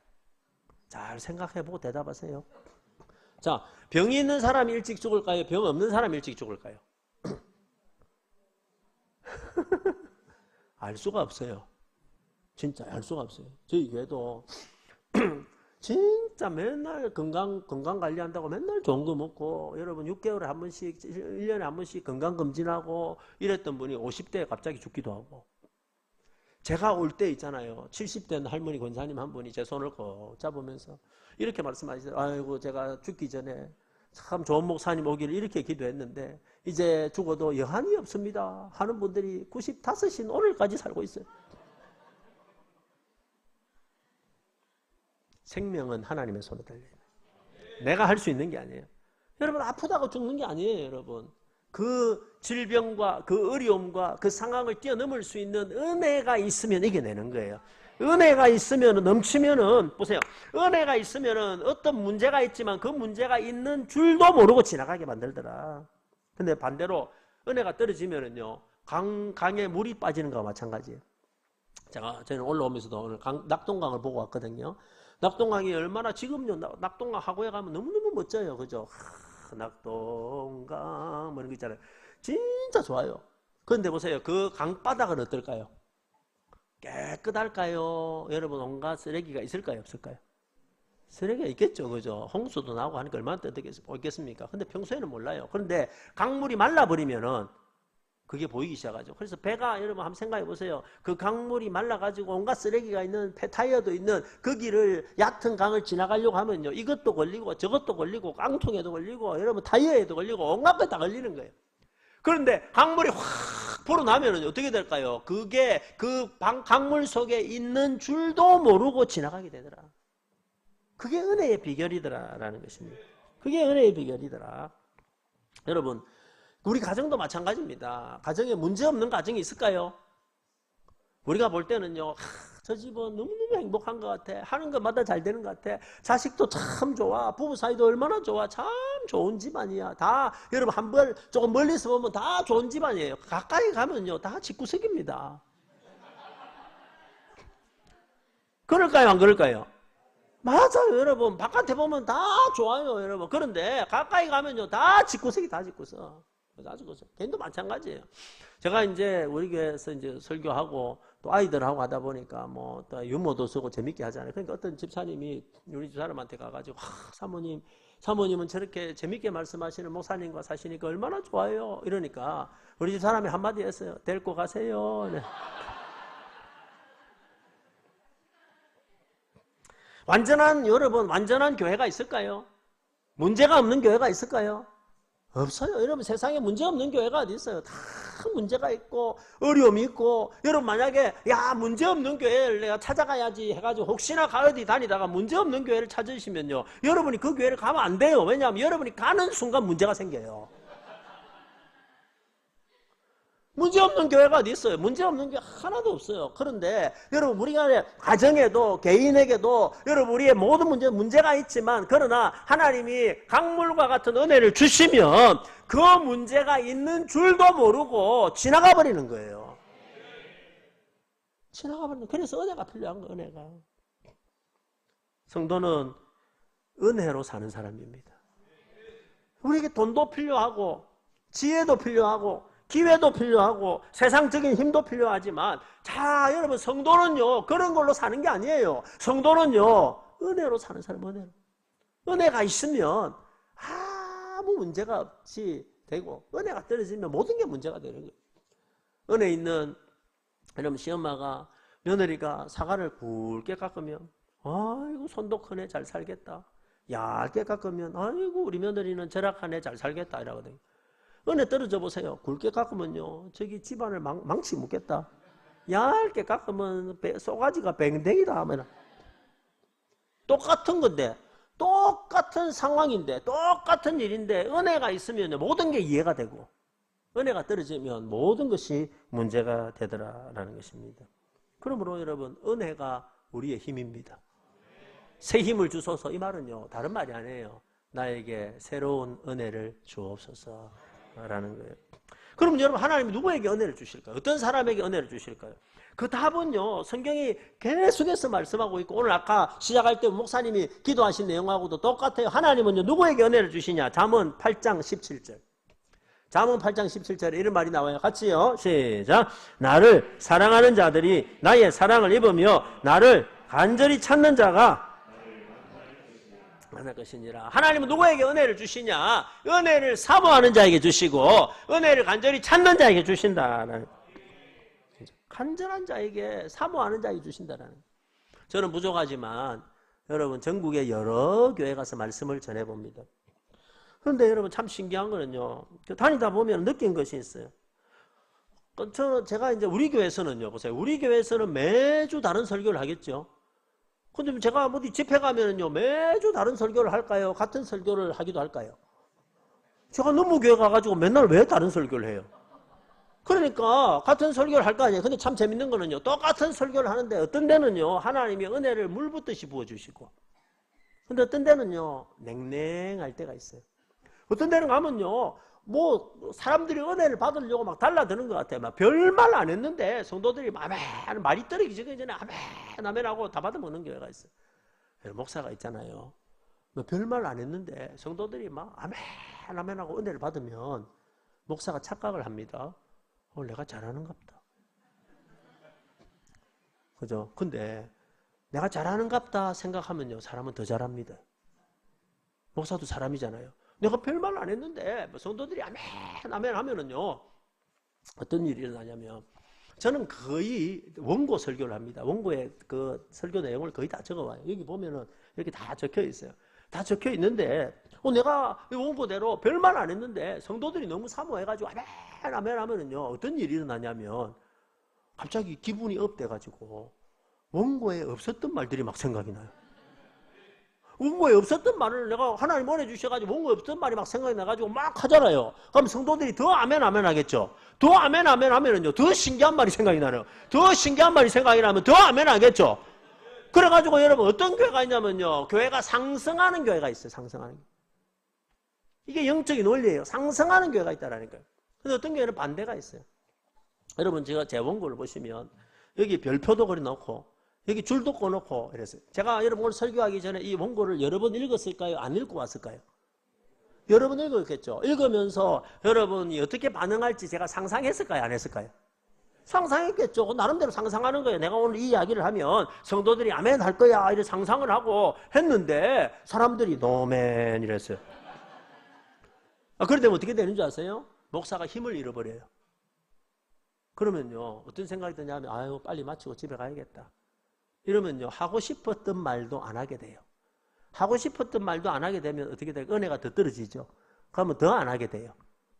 잘 생각해보고 대답하세요. 자, 병이 있는 사람이 일찍 죽을까요? 병 없는 사람이 일찍 죽을까요? 알 수가 없어요. 진짜 알 수가 없어요. 저희 교회도 진짜 맨날 건강 관리한다고 맨날 좋은 거 먹고, 여러분 6개월에 한 번씩, 1년에 한 번씩 건강검진하고 이랬던 분이 50대에 갑자기 죽기도 하고, 제가 올 때 있잖아요. 70대 할머니 권사님 한 분이 제 손을 꼭 잡으면서 이렇게 말씀하시더라고요. 아이고 제가 죽기 전에 참 좋은 목사님 오기를 이렇게 기도했는데 이제 죽어도 여한이 없습니다 하는 분들이 95인 오늘까지 살고 있어요. 생명은 하나님의 손에 달려요. 내가 할 수 있는 게 아니에요. 여러분 아프다고 죽는 게 아니에요. 여러분 그 질병과 그 어려움과 그 상황을 뛰어넘을 수 있는 은혜가 있으면 이겨내는 거예요. 은혜가 있으면, 넘치면은, 보세요. 은혜가 있으면은 어떤 문제가 있지만 그 문제가 있는 줄도 모르고 지나가게 만들더라. 근데 반대로 은혜가 떨어지면은요, 강에 물이 빠지는 거와 마찬가지예요. 저는 올라오면서도 오늘 낙동강을 보고 왔거든요. 낙동강이 얼마나, 지금요, 낙동강 하구에 가면 너무너무 멋져요. 그죠? 낙동강, 뭐 이런 거 있잖아요. 진짜 좋아요. 그런데 보세요. 그 강바닥은 어떨까요? 깨끗할까요? 여러분 온갖 쓰레기가 있을까요? 없을까요? 쓰레기가 있겠죠. 그죠? 홍수도 나고 하니까 얼마나 뜨뜻했겠습니까? 근데 평소에는 몰라요. 그런데 강물이 말라버리면은 그게 보이기 시작하죠. 그래서 배가, 여러분 한번 생각해 보세요. 그 강물이 말라가지고 온갖 쓰레기가 있는 폐타이어도 있는 그 길을, 얕은 강을 지나가려고 하면요, 이것도 걸리고 저것도 걸리고 깡통에도 걸리고 여러분 타이어에도 걸리고 온갖 거 다 걸리는 거예요. 그런데 강물이 확 불어나면은 어떻게 될까요? 그게 그 강물 속에 있는 줄도 모르고 지나가게 되더라. 그게 은혜의 비결이더라라는 것입니다. 그게 은혜의 비결이더라. 여러분 우리 가정도 마찬가지입니다. 가정에 문제 없는 가정이 있을까요? 우리가 볼 때는요, 저 집은 너무너무 행복한 것 같아. 하는 것마다 잘 되는 것 같아. 자식도 참 좋아. 부부 사이도 얼마나 좋아. 참 좋은 집안이야. 다 여러분 한번 조금 멀리서 보면 다 좋은 집안이에요. 가까이 가면요, 다 집구석입니다. 그럴까요? 안 그럴까요? 맞아요, 여러분. 바깥에 보면 다 좋아요, 여러분. 그런데 가까이 가면요, 다 집구석이 다 집구석. 아주 그죠. 개인도 마찬가지예요. 제가 이제 우리 교회에서 이제 설교하고 또 아이들하고 하다 보니까 뭐 또 유머도 쓰고 재밌게 하잖아요. 그러니까 어떤 집사님이 우리 집사람한테 가가지고, 사모님은 저렇게 재밌게 말씀하시는 목사님과 사시니까 얼마나 좋아요. 이러니까 우리 집사람이 한마디 했어요. 데리고 가세요. 네. 여러분 완전한 교회가 있을까요? 문제가 없는 교회가 있을까요? 없어요. 여러분 세상에 문제 없는 교회가 어디 있어요? 다 문제가 있고 어려움이 있고, 여러분 만약에 문제 없는 교회를 내가 찾아가야지 해가지고 혹시나 어디 다니다가 문제 없는 교회를 찾으시면요, 여러분이 그 교회를 가면 안 돼요. 왜냐하면 여러분이 가는 순간 문제가 생겨요. 문제 없는 교회가 어디 있어요? 문제 없는 교회 하나도 없어요. 그런데 여러분 우리가 가정에도 개인에게도 여러분 우리의 모든 문제가 있지만, 그러나 하나님이 강물과 같은 은혜를 주시면 그 문제가 있는 줄도 모르고 지나가 버리는 거예요. 지나가 버리는 거예요. 그래서 은혜가 필요한 거예요. 은혜가. 성도는 은혜로 사는 사람입니다. 우리에게 돈도 필요하고 지혜도 필요하고 기회도 필요하고 세상적인 힘도 필요하지만, 자 여러분 성도는요 그런 걸로 사는 게 아니에요. 성도는요 은혜로 사는 사람. 은혜가 있으면 아무 문제가 없이 되고, 은혜가 떨어지면 모든 게 문제가 되는 거예요. 은혜 있는 여러분 시엄마가 며느리가 사과를 굵게 깎으면 아이고 손도 크네 잘 살겠다. 얇게 깎으면 아이고 우리 며느리는 절약하네 잘 살겠다 이러거든요. 은혜 떨어져 보세요. 굵게 깎으면요 저기 집안을 망치 묻겠다. 얇게 깎으면 쏘가지가 뱅댕이다 하면 똑같은 건데 똑같은 상황인데 똑같은 일인데 은혜가 있으면 모든 게 이해가 되고 은혜가 떨어지면 모든 것이 문제가 되더라라는 것입니다. 그러므로 여러분 은혜가 우리의 힘입니다. 새 힘을 주소서 이 말은요 다른 말이 아니에요. 나에게 새로운 은혜를 주옵소서라는 거예요. 그럼 여러분 하나님이 누구에게 은혜를 주실까요? 어떤 사람에게 은혜를 주실까요? 그 답은요 성경이 계속해서 말씀하고 있고 오늘 아까 시작할 때 목사님이 기도하신 내용하고도 똑같아요. 하나님은요 누구에게 은혜를 주시냐? 잠언 8장 17절 잠언 8장 17절에 이런 말이 나와요. 같이요 시작. 나를 사랑하는 자들이 나의 사랑을 입으며 나를 간절히 찾는 자가 만날 것이니라. 하나님은 누구에게 은혜를 주시냐? 은혜를 사모하는 자에게 주시고 은혜를 간절히 찾는 자에게 주신다라는 간절한 자에게 사모하는 자에게 주신다라는. 저는 부족하지만 여러분 전국의 여러 교회 가서 말씀을 전해봅니다. 그런데 여러분 참 신기한 거는요 다니다 보면 느낀 것이 있어요. 제가 이제 우리 교회에서는요 보세요. 우리 교회에서는 매주 다른 설교를 하겠죠. 근데 제가 어디 집회 가면은요 매주 다른 설교를 할까요? 같은 설교를 하기도 할까요? 제가 너무 교회 가가지고 맨날 왜 다른 설교를 해요? 그러니까 같은 설교를 할 거 아니에요. 근데 참 재밌는 거는요 똑같은 설교를 하는데 어떤 데는요 하나님이 은혜를 물 붓듯이 부어주시고 근데 어떤 데는요 냉랭할 때가 있어요. 어떤 데는 가면요 뭐 사람들이 은혜를 받으려고 막 달라드는 것 같아요. 막 별말 안 했는데 성도들이 말이 떨어지기 전에 아멘 하고 다 받아먹는 교회가 있어요. 목사가 있잖아요. 뭐 별말 안 했는데 성도들이 막 아멘 하고 은혜를 받으면 목사가 착각을 합니다. 내가 잘하는가 보다. 그죠? 근데 내가 잘하는가 보다 생각하면요 사람은 더 잘합니다. 목사도 사람이잖아요. 내가 별말 안 했는데 성도들이 아멘 하면은요 어떤 일이 일어나냐면 저는 거의 원고 설교를 합니다. 원고에 그 설교 내용을 거의 다 적어와요. 여기 보면은 이렇게 다 적혀 있어요. 다 적혀 있는데 내가 원고대로 별말 안 했는데 성도들이 너무 사모해가지고 아멘 하면은요 어떤 일이 일어나냐면 갑자기 기분이 업돼가지고 원고에 없었던 말들이 막 생각이 나요. 원고에 없었던 말을 내가 하나님 보내주셔가지고 원고에 없었던 말이 막 생각이 나가지고 막 하잖아요. 그럼 성도들이 더 아멘 하겠죠. 더 아멘 하면은요 더 신기한 말이 생각이 나요. 더 신기한 말이 생각이 나면 더 아멘 하겠죠. 그래가지고 여러분 어떤 교회가 있냐면요 교회가 상승하는 교회가 있어요. 상승하는 교회. 이게 영적인 원리예요. 상승하는 교회가 있다라니까요. 근데 어떤 교회는 반대가 있어요. 여러분 제가 제 원고를 보시면 여기 별표도 그려놓고 여기 줄도 꺼놓고 이랬어요. 제가 여러분 오늘 설교하기 전에 이 원고를 여러 번 읽었을까요? 안 읽고 왔을까요? 여러 번 읽었겠죠. 읽으면서 여러분이 어떻게 반응할지 제가 상상했을까요? 안 했을까요? 상상했겠죠. 나름대로 상상하는 거예요. 내가 오늘 이 이야기를 하면 성도들이 아멘 할 거야 이렇게 상상을 하고 했는데 사람들이 노멘 이랬어요. 그러다 어떻게 되는 줄 아세요? 목사가 힘을 잃어버려요. 그러면요 어떤 생각이 드냐면 아유 빨리 마치고 집에 가야겠다. 이러면요 하고 싶었던 말도 안 하게 돼요. 하고 싶었던 말도 안 하게 되면 어떻게 돼요? 은혜가 더 떨어지죠. 그러면 더 안 하게 돼요.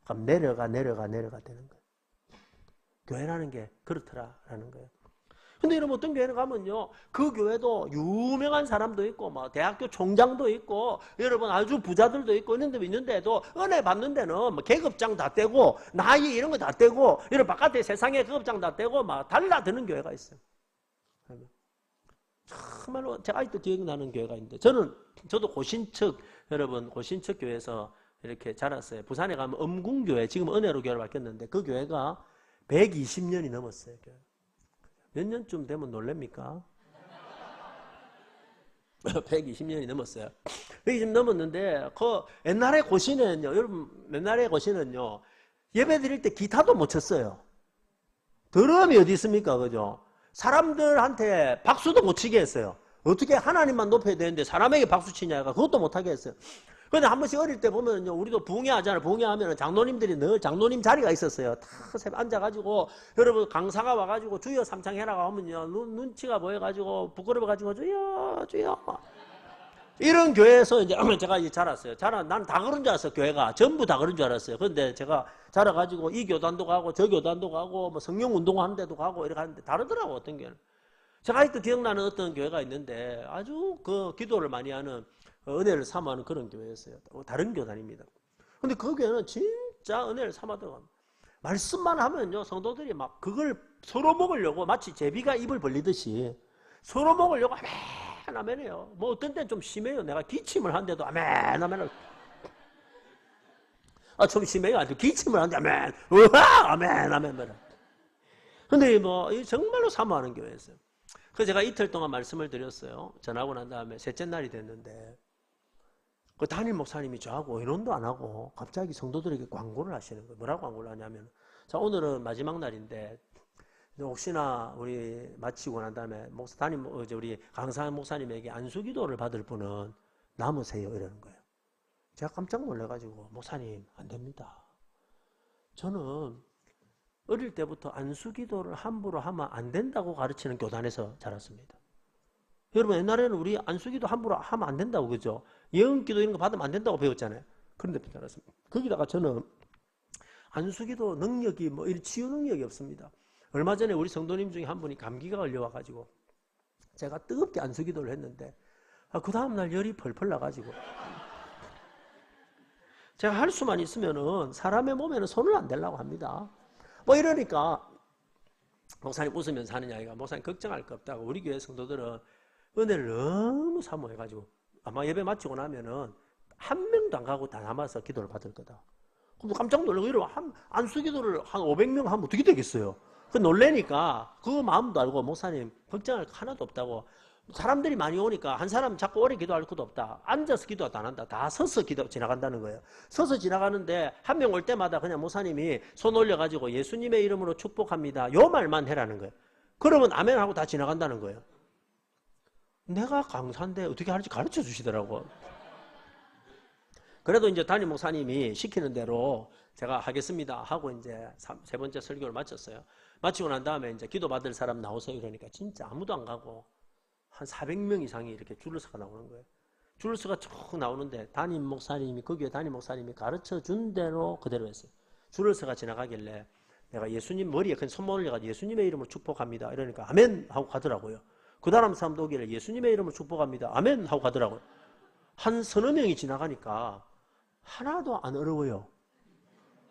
그럼 내려가 되는 거예요. 교회라는 게 그렇더라라는 거예요. 근데 여러분 어떤 교회를 가면요 그 교회도 유명한 사람도 있고 뭐 대학교 총장도 있고 여러분 아주 부자들도 있고 있는데도 은혜 받는 데는 뭐 계급장 다 떼고 나이 이런 거 다 떼고 이런 바깥에 세상에 계급장 다 떼고 막 달라드는 교회가 있어요. 정말로 제가 아직도 기억나는 교회가 있는데 저도 고신척 여러분 고신척 교회에서 이렇게 자랐어요. 부산에 가면 엄궁교회 지금 은혜로 교회를 바뀌었는데 그 교회가 120년이 넘었어요. 몇 년쯤 되면 놀랍니까? 120년이 넘었어요. 120년 넘었는데 그 옛날에 고신은요 여러분 옛날에 고신은요 예배 드릴 때 기타도 못 쳤어요. 드럼이 어디 있습니까? 그죠? 사람들한테 박수도 못 치게 했어요. 어떻게 하나님만 높여야 되는데 사람에게 박수 치냐가 그것도 못하게 했어요. 근데 한 번씩 어릴 때 보면요, 우리도 부흥회하잖아요. 부흥회하면 장로님들이 늘 장로님 자리가 있었어요. 다 앉아가지고, 여러분 강사가 와가지고 주여 삼창해라고 하면요, 눈치가 보여가지고 부끄러워가지고 주여 주여. 이런 교회에서 이제 제가 이제 자랐어요. 난 다 그런 줄 알았어요. 교회가 전부 다 그런 줄 알았어요. 그런데 제가 자라가지고 이 교단도 가고 저 교단도 가고 뭐 성령 운동하는 데도 가고 이렇게 하는데 다르더라고. 어떤 교회는. 제가 아직도 기억나는 어떤 교회가 있는데 아주 그 기도를 많이 하는 은혜를 삼아하는 그런 교회였어요. 다른 교단입니다. 근데 그 교회는 진짜 은혜를 삼아들어갑니다. 말씀만 하면요, 성도들이 막 그걸 서로 먹으려고 마치 제비가 입을 벌리듯이 서로 먹으려고 아멘 아멘해요. 뭐 어떤 때는 좀 심해요. 내가 기침을 한데도 아멘 아멘. 좀 심해요. 아주 기침을 하는데 아멘 우와 아멘 아멘. 근데 뭐 정말로 사모하는 교회였어요. 그래서 제가 이틀 동안 말씀을 드렸어요. 전하고 난 다음에 셋째 날이 됐는데 그 담임 목사님이 저하고 의논도 안 하고 갑자기 성도들에게 광고를 하시는 거예요. 뭐라고 광고를 하냐면, 자, 오늘은 마지막 날인데 혹시나 우리 마치고 난 다음에 우리 강사 목사님에게 안수기도를 받을 분은 남으세요 이러는 거예요. 제가 깜짝 놀라가지고 목사님 안 됩니다. 저는 어릴 때부터 안수기도를 함부로 하면 안 된다고 가르치는 교단에서 자랐습니다. 여러분 옛날에는 우리 안수기도 함부로 하면 안 된다고 그죠? 예언기도 이런 거 받으면 안 된다고 배웠잖아요. 그런데 자랐습니다. 거기다가 저는 안수기도 능력이 뭐 이런 치유 능력이 없습니다. 얼마 전에 우리 성도님 중에 한 분이 감기가 걸려와가지고 제가 뜨겁게 안수기도를 했는데 그 다음날 열이 펄펄 나가지고 제가 할 수만 있으면은 사람의 몸에는 손을 안 대려고 합니다. 뭐 이러니까 목사님 웃으면서 하는 이야기가 목사님 걱정할 거 없다고. 우리 교회 성도들은 은혜를 너무 사모해가지고 아마 예배 마치고 나면은 한 명도 안 가고 다 남아서 기도를 받을 거다. 그럼 깜짝 놀라고 이러면 안수기도를 한 500명 하면 어떻게 되겠어요? 그 놀래니까 그 마음도 알고 목사님 걱정할 거 하나도 없다고. 사람들이 많이 오니까 한 사람 자꾸 오래 기도할 것도 없다. 앉아서 기도도 안 한다. 다 서서 기도 지나간다는 거예요. 서서 지나가는데 한 명 올 때마다 그냥 목사님이 손 올려가지고 예수님의 이름으로 축복합니다. 요 말만 해라는 거예요. 그러면 아멘 하고 다 지나간다는 거예요. 내가 강사인데 어떻게 하는지 가르쳐 주시더라고. 그래도 이제 담임 목사님이 시키는 대로 제가 하겠습니다 하고 이제 세 번째 설교를 마쳤어요. 마치고 난 다음에 이제 기도 받을 사람 나오세요 이러니까 진짜 아무도 안 가고 한 400명 이상이 이렇게 줄을 서가 나오는 거예요. 줄을 서가 쭉 나오는데 담임 목사님이 그 교회 담임 목사님이 가르쳐 준 대로 그대로 했어요. 줄을 서가 지나가길래 내가 예수님 머리에 큰 손을 올려가지고 예수님의 이름으로 축복합니다 이러니까 아멘 하고 가더라고요. 그 다음 사람도 오길래 예수님의 이름으로 축복합니다 아멘 하고 가더라고요. 한 서너 명이 지나가니까 하나도 안 어려워요.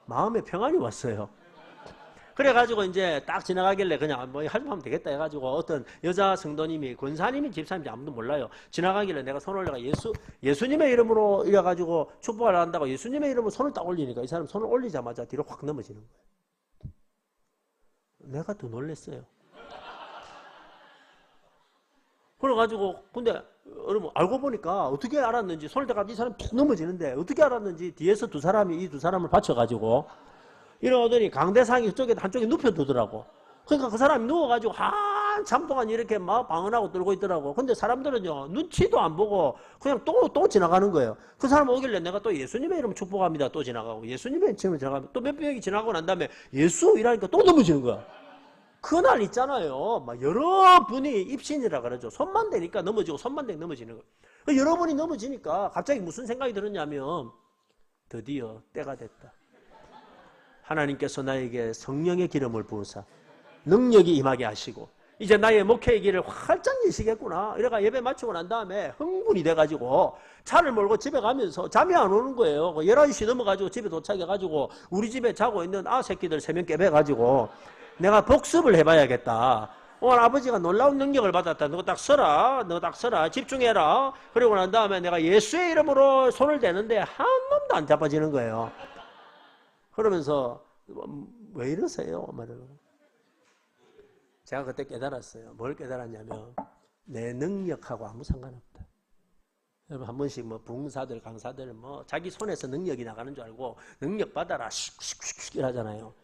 마음에 평안이 왔어요. 그래가지고 이제 딱 지나가길래 그냥 뭐 하면 되겠다 해가지고 어떤 여자 성도님이 권사님이 집사님인지 아무도 몰라요. 지나가길래 내가 손을 올려가 예수님의 이름으로 이래가지고 축복을 한다고 예수님의 이름으로 손을 딱 올리니까 이 사람 손을 올리자마자 뒤로 확 넘어지는 거예요. 내가 더 놀랬어요. 그래가지고 근데 여러분 알고 보니까 어떻게 알았는지 손을 대가지고 이 사람이 툭 넘어지는데 어떻게 알았는지 뒤에서 이 두 사람을 받쳐가지고 이러더니 강대상이 한쪽에 눕혀두더라고. 그러니까 그 사람이 누워가지고 한참 동안 이렇게 막 방언하고 떨고 있더라고. 근데 사람들은요 눈치도 안 보고 그냥 또 지나가는 거예요. 그 사람 오길래 내가 또 예수님의 이름 축복합니다 또 지나가고 예수님의 이름 지나가면 또 몇 명이 지나고 난 다음에 예수 이라니까 또 넘어지는 거야. 그날 있잖아요. 막 여러분이 입신이라 그러죠. 손만 대니까 넘어지고 손만 대니까 넘어지는 거예요. 여러분이 넘어지니까 갑자기 무슨 생각이 들었냐면 드디어 때가 됐다. 하나님께서 나에게 성령의 기름을 부으사 능력이 임하게 하시고 이제 나의 목회의 길을 활짝 여시겠구나. 이래가 예배 마치고 난 다음에 흥분이 돼가지고 차를 몰고 집에 가면서 잠이 안 오는 거예요. 11시 넘어가지고 집에 도착해가지고 우리 집에 자고 있는 새끼들 3명 깨배가지고 내가 복습을 해봐야겠다. 오늘 아버지가 놀라운 능력을 받았다. 너 딱 서라. 집중해라. 그리고 난 다음에 내가 예수의 이름으로 손을 대는데 한 놈도 안 잡아지는 거예요. 그러면서 왜 이러세요? 제가 그때 깨달았어요. 뭘 깨달았냐면 내 능력하고 아무 상관없다. 여러분 한 번씩 뭐 부흥사들 강사들 뭐 자기 손에서 능력이 나가는 줄 알고 능력 받아라 슉슉슉 하잖아요.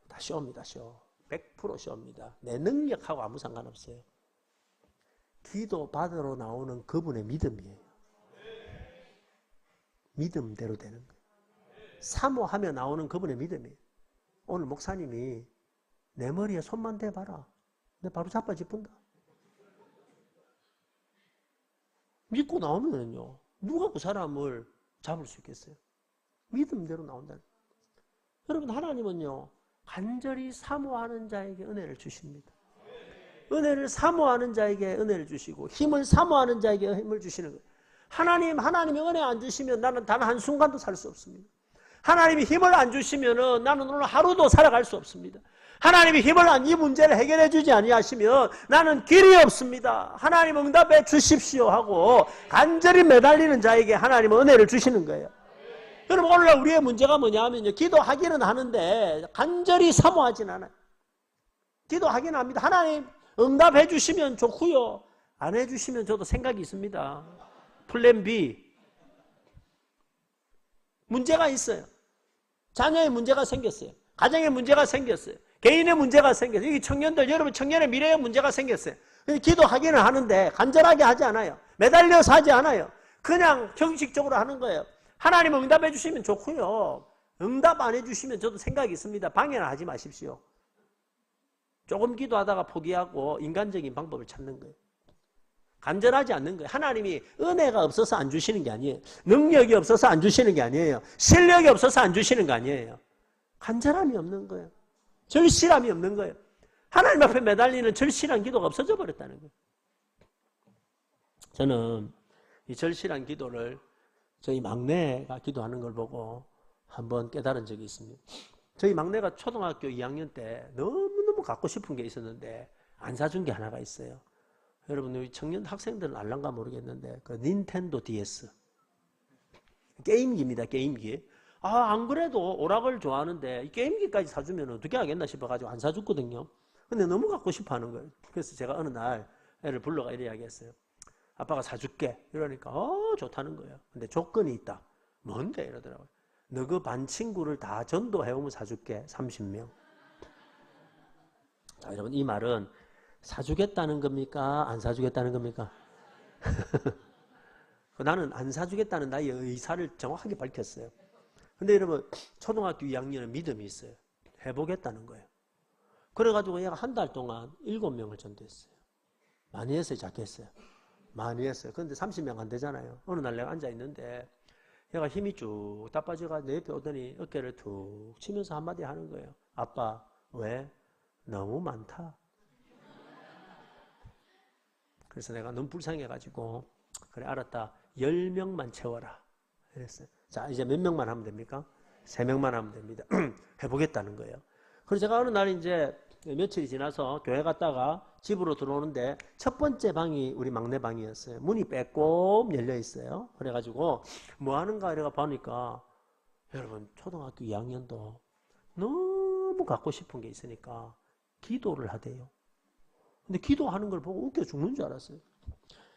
다 쇼입니다. 쇼. 100% 쇼입니다. 내 능력하고 아무 상관없어요. 기도 받으러 나오는 그분의 믿음이에요. 믿음대로 되는 거예요. 사모하며 나오는 그분의 믿음이에요. 오늘 목사님이 내 머리에 손만 대봐라. 내가 바로 자빠지pun다. 믿고 나오면요. 누가 그 사람을 잡을 수 있겠어요? 믿음대로 나온다는 거예요. 여러분, 하나님은요, 간절히 사모하는 자에게 은혜를 주십니다. 은혜를 사모하는 자에게 은혜를 주시고, 힘을 사모하는 자에게 힘을 주시는 거예요. 하나님이 은혜 안 주시면 나는 단 한순간도 살 수 없습니다. 하나님이 힘을 안 주시면 나는 오늘 하루도 살아갈 수 없습니다. 하나님이 이 문제를 해결해 주지 아니하시면 나는 길이 없습니다. 하나님 응답해 주십시오 하고 간절히 매달리는 자에게 하나님은 은혜를 주시는 거예요. 여러분, 오늘날 우리의 문제가 뭐냐면요, 기도하기는 하는데 간절히 사모하진 않아요. 기도하기는 합니다. 하나님 응답해 주시면 좋고요, 안 해주시면 저도 생각이 있습니다. 플랜 B. 문제가 있어요. 자녀의 문제가 생겼어요. 가정의 문제가 생겼어요. 개인의 문제가 생겼어요. 여기 청년들, 여러분 청년의 미래의 문제가 생겼어요. 기도하기는 하는데 간절하게 하지 않아요. 매달려서 하지 않아요. 그냥 형식적으로 하는 거예요. 하나님 응답해 주시면 좋고요, 응답 안 해주시면 저도 생각이 있습니다. 방해는 하지 마십시오. 조금 기도하다가 포기하고 인간적인 방법을 찾는 거예요. 간절하지 않는 거예요. 하나님이 은혜가 없어서 안 주시는 게 아니에요. 능력이 없어서 안 주시는 게 아니에요. 실력이 없어서 안 주시는 거 아니에요. 간절함이 없는 거예요. 절실함이 없는 거예요. 하나님 앞에 매달리는 절실한 기도가 없어져 버렸다는 거예요. 저는 이 절실한 기도를 저희 막내가 기도하는 걸 보고 한번 깨달은 적이 있습니다. 저희 막내가 초등학교 2학년 때 너무너무 갖고 싶은 게 있었는데 안 사준 게 하나가 있어요. 여러분, 우리 청년 학생들은 알란가 모르겠는데 그 닌텐도 DS 게임기입니다. 게임기. 안 그래도 오락을 좋아하는데 이 게임기까지 사주면 어떻게 하겠나 싶어가지고 안 사줬거든요. 근데 너무 갖고 싶어 하는 거예요. 그래서 제가 어느 날 애를 불러가 이래 이야기했어요. 아빠가 사줄게. 이러니까 좋다는 거예요. 근데 조건이 있다. 뭔데? 이러더라고요. 너 그 반 친구를 다 전도해오면 사줄게. 30명. 자, 여러분, 이 말은 사주겠다는 겁니까? 안 사주겠다는 겁니까? 나는 안 사주겠다는 나의 의사를 정확하게 밝혔어요. 근데 여러분, 초등학교 2학년은 믿음이 있어요. 해보겠다는 거예요. 그래가지고 얘가 한 달 동안 7명을 전도했어요. 많이 했어요? 작게 했어요? 많이 했어요. 그런데 30명 안 되잖아요. 어느 날 내가 앉아있는데 얘가 힘이 쭉 다 빠져가 내 옆에 오더니 어깨를 툭 치면서 한마디 하는 거예요. 아빠, 왜? 너무 많다. 그래서 내가 너무 불쌍해가지고 그래, 알았다. 10명만 채워라. 이랬어요. 자, 이제 몇 명만 하면 됩니까? 3명만 하면 됩니다. 해보겠다는 거예요. 그래서 제가 어느 날 이제 며칠이 지나서 교회 갔다가 집으로 들어오는데 첫 번째 방이 우리 막내 방이었어요. 문이 빼꼼 열려 있어요. 그래가지고 뭐 하는가 이래가 보니까 여러분, 초등학교 2학년도 너무 갖고 싶은 게 있으니까 기도를 하대요. 근데 기도하는 걸 보고 웃겨 죽는 줄 알았어요.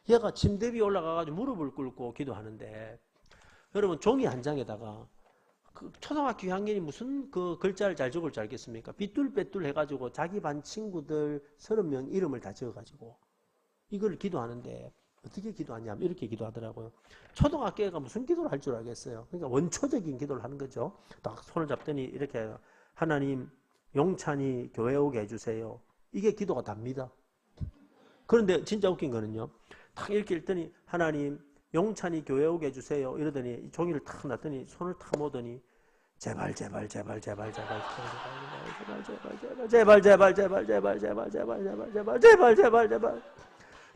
얘가 침대 위에 올라가가지고 무릎을 꿇고 기도하는데 여러분, 종이 한 장에다가 그 초등학교 2학년이 무슨 그 글자를 잘 적을 줄 알겠습니까? 삐뚤빼뚤 해가지고 자기 반 친구들 30명 이름을 다 적어가지고 이걸 기도하는데 어떻게 기도하냐면 이렇게 기도하더라고요. 초등학교 애가 무슨 기도를 할 줄 알겠어요. 그러니까 원초적인 기도를 하는 거죠. 딱 손을 잡더니 이렇게 하나님, 용찬이 교회 오게 해주세요. 이게 기도가 답니다. 그런데 진짜 웃긴 거는요. 딱 이렇게 읽더니 하나님, 용찬이 교회 오게 해주세요. 이러더니 종이를 탁 놨더니 손을 탁 모더니 제발 제발 제발 제발 제발 제발 제발 제발 제발 제발 제발 제발 제발 제발 제발 제발 제발 제발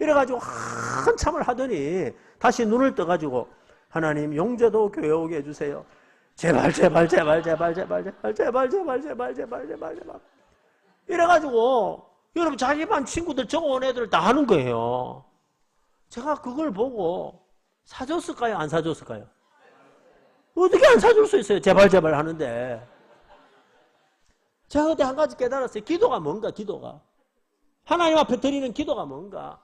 이래가지고 한참을 하더니 다시 눈을 떠가지고 하나님, 용재도 교회 오게 해주세요. 제발 제발 제발 제발 제발 제발 제발 제발 제발 제발 제발 제발 이래가지고 여러분, 자기 반 친구들 적어온 애들 다 하는 거예요. 제가 그걸 보고 사줬을까요? 안 사줬을까요? 어떻게 안 사줄 수 있어요? 제발 제발 하는데. 제가 그때 한 가지 깨달았어요. 기도가 뭔가, 기도가. 하나님 앞에 드리는 기도가 뭔가.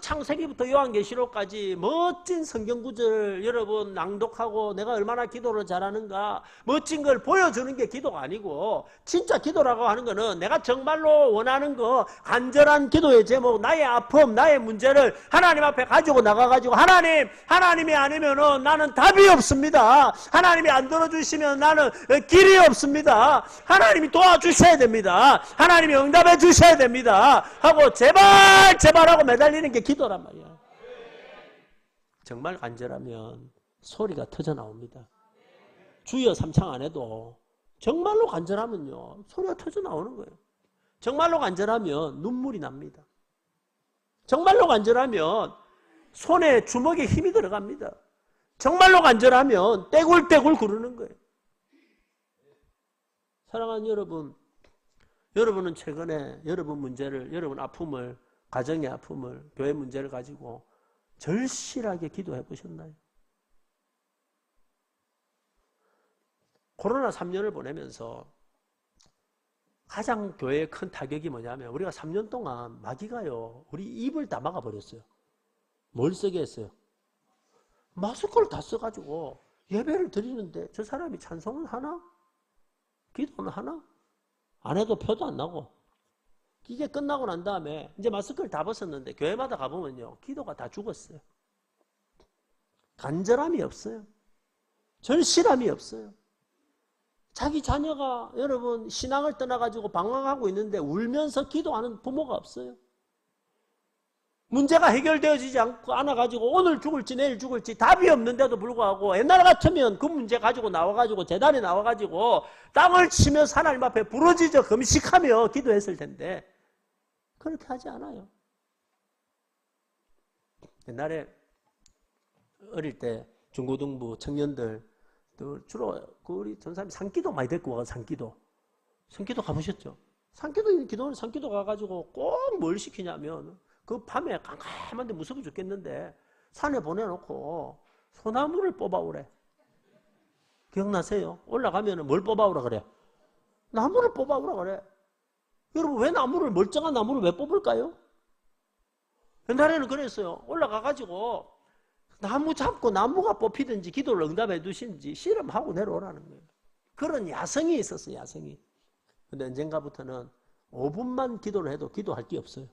창세기부터 요한계시록까지 멋진 성경 구절 여러분 낭독하고 내가 얼마나 기도를 잘하는가 멋진 걸 보여주는 게 기도가 아니고 진짜 기도라고 하는 거는 내가 정말로 원하는 거 간절한 기도의 제목 나의 아픔 나의 문제를 하나님 앞에 가지고 나가가지고 하나님이 아니면은 나는 답이 없습니다. 하나님이 안 들어주시면 나는 길이 없습니다. 하나님이 도와주셔야 됩니다. 하나님이 응답해 주셔야 됩니다. 하고 제발 하고 매달리는 게 기도란 말이야. 정말 간절하면 소리가 터져 나옵니다. 주여 삼창 안 해도 정말로 간절하면요 소리가 터져 나오는 거예요. 정말로 간절하면 눈물이 납니다. 정말로 간절하면 손에 주먹에 힘이 들어갑니다. 정말로 간절하면 떼굴떼굴 구르는 거예요. 사랑하는 여러분, 여러분은 최근에 여러분 문제를, 여러분 아픔을, 가정의 아픔을, 교회 문제를 가지고 절실하게 기도해 보셨나요? 코로나 3년을 보내면서 가장 교회에 큰 타격이 뭐냐면 우리가 3년 동안 마귀가요 우리 입을 다 막아버렸어요. 뭘 쓰게 했어요? 마스크를 다 써가지고 예배를 드리는데 저 사람이 찬송은 하나? 기도는 하나? 안 해도 표도 안 나고 이게 끝나고 난 다음에 이제 마스크를 다 벗었는데 교회마다 가보면요 기도가 다 죽었어요. 간절함이 없어요. 절실함이 없어요. 자기 자녀가 여러분 신앙을 떠나가지고 방황하고 있는데 울면서 기도하는 부모가 없어요. 문제가 해결되어지지 않아가지고 오늘 죽을지 내일 죽을지 답이 없는데도 불구하고 옛날 같으면 그 문제 가지고 나와가지고 재단에 나와가지고 땅을 치며 하나님 앞에 부르짖어 금식하며 기도했을 텐데 그렇게 하지 않아요. 옛날에 어릴 때 중고등부 청년들 주로 우리 전사님이 산기도 많이 데리고 와서 산기도 가보셨죠? 산기도 가가지고 꼭 뭘 시키냐면 그 밤에 깜깜한데 무서워 죽겠는데 산에 보내놓고 소나무를 뽑아오래. 기억나세요? 올라가면 뭘 뽑아오라 그래? 나무를 뽑아오라 그래. 여러분 왜 멀쩡한 나무를 왜 뽑을까요? 옛날에는 그랬어요. 올라가가지고 나무 잡고 나무가 뽑히든지 기도를 응답해 두신지 실험하고 내려오라는 거예요. 그런 야성이 있었어요. 야성이. 근데 언젠가부터는 5분만 기도를 해도 기도할 게 없어요.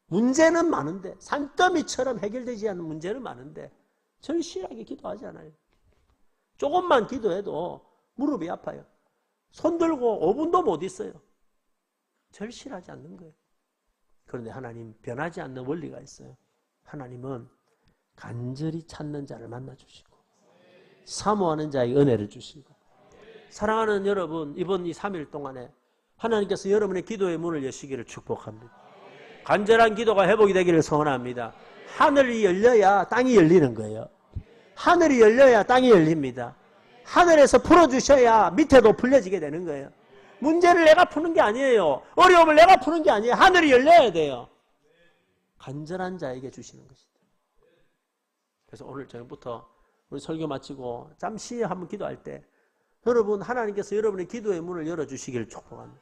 문제는 많은데 산더미처럼 해결되지 않는 문제는 많은데 절실하게 기도하지 않아요. 조금만 기도해도 무릎이 아파요. 손 들고 5분도 못 있어요. 절실하지 않는 거예요. 그런데 하나님 변하지 않는 원리가 있어요. 하나님은 간절히 찾는 자를 만나주시고 사모하는 자에게 은혜를 주시고 사랑하는 여러분 이번 이 3일 동안에 하나님께서 여러분의 기도의 문을 여시기를 축복합니다. 간절한 기도가 회복이 되기를 소원합니다. 하늘이 열려야 땅이 열리는 거예요. 하늘이 열려야 땅이 열립니다. 하늘에서 풀어주셔야 밑에도 풀려지게 되는 거예요. 문제를 내가 푸는 게 아니에요. 어려움을 내가 푸는 게 아니에요. 하늘이 열려야 돼요. 간절한 자에게 주시는 것이다. 그래서 오늘 저녁부터 우리 설교 마치고 잠시 한번 기도할 때 여러분 하나님께서 여러분의 기도의 문을 열어주시기를 축복합니다.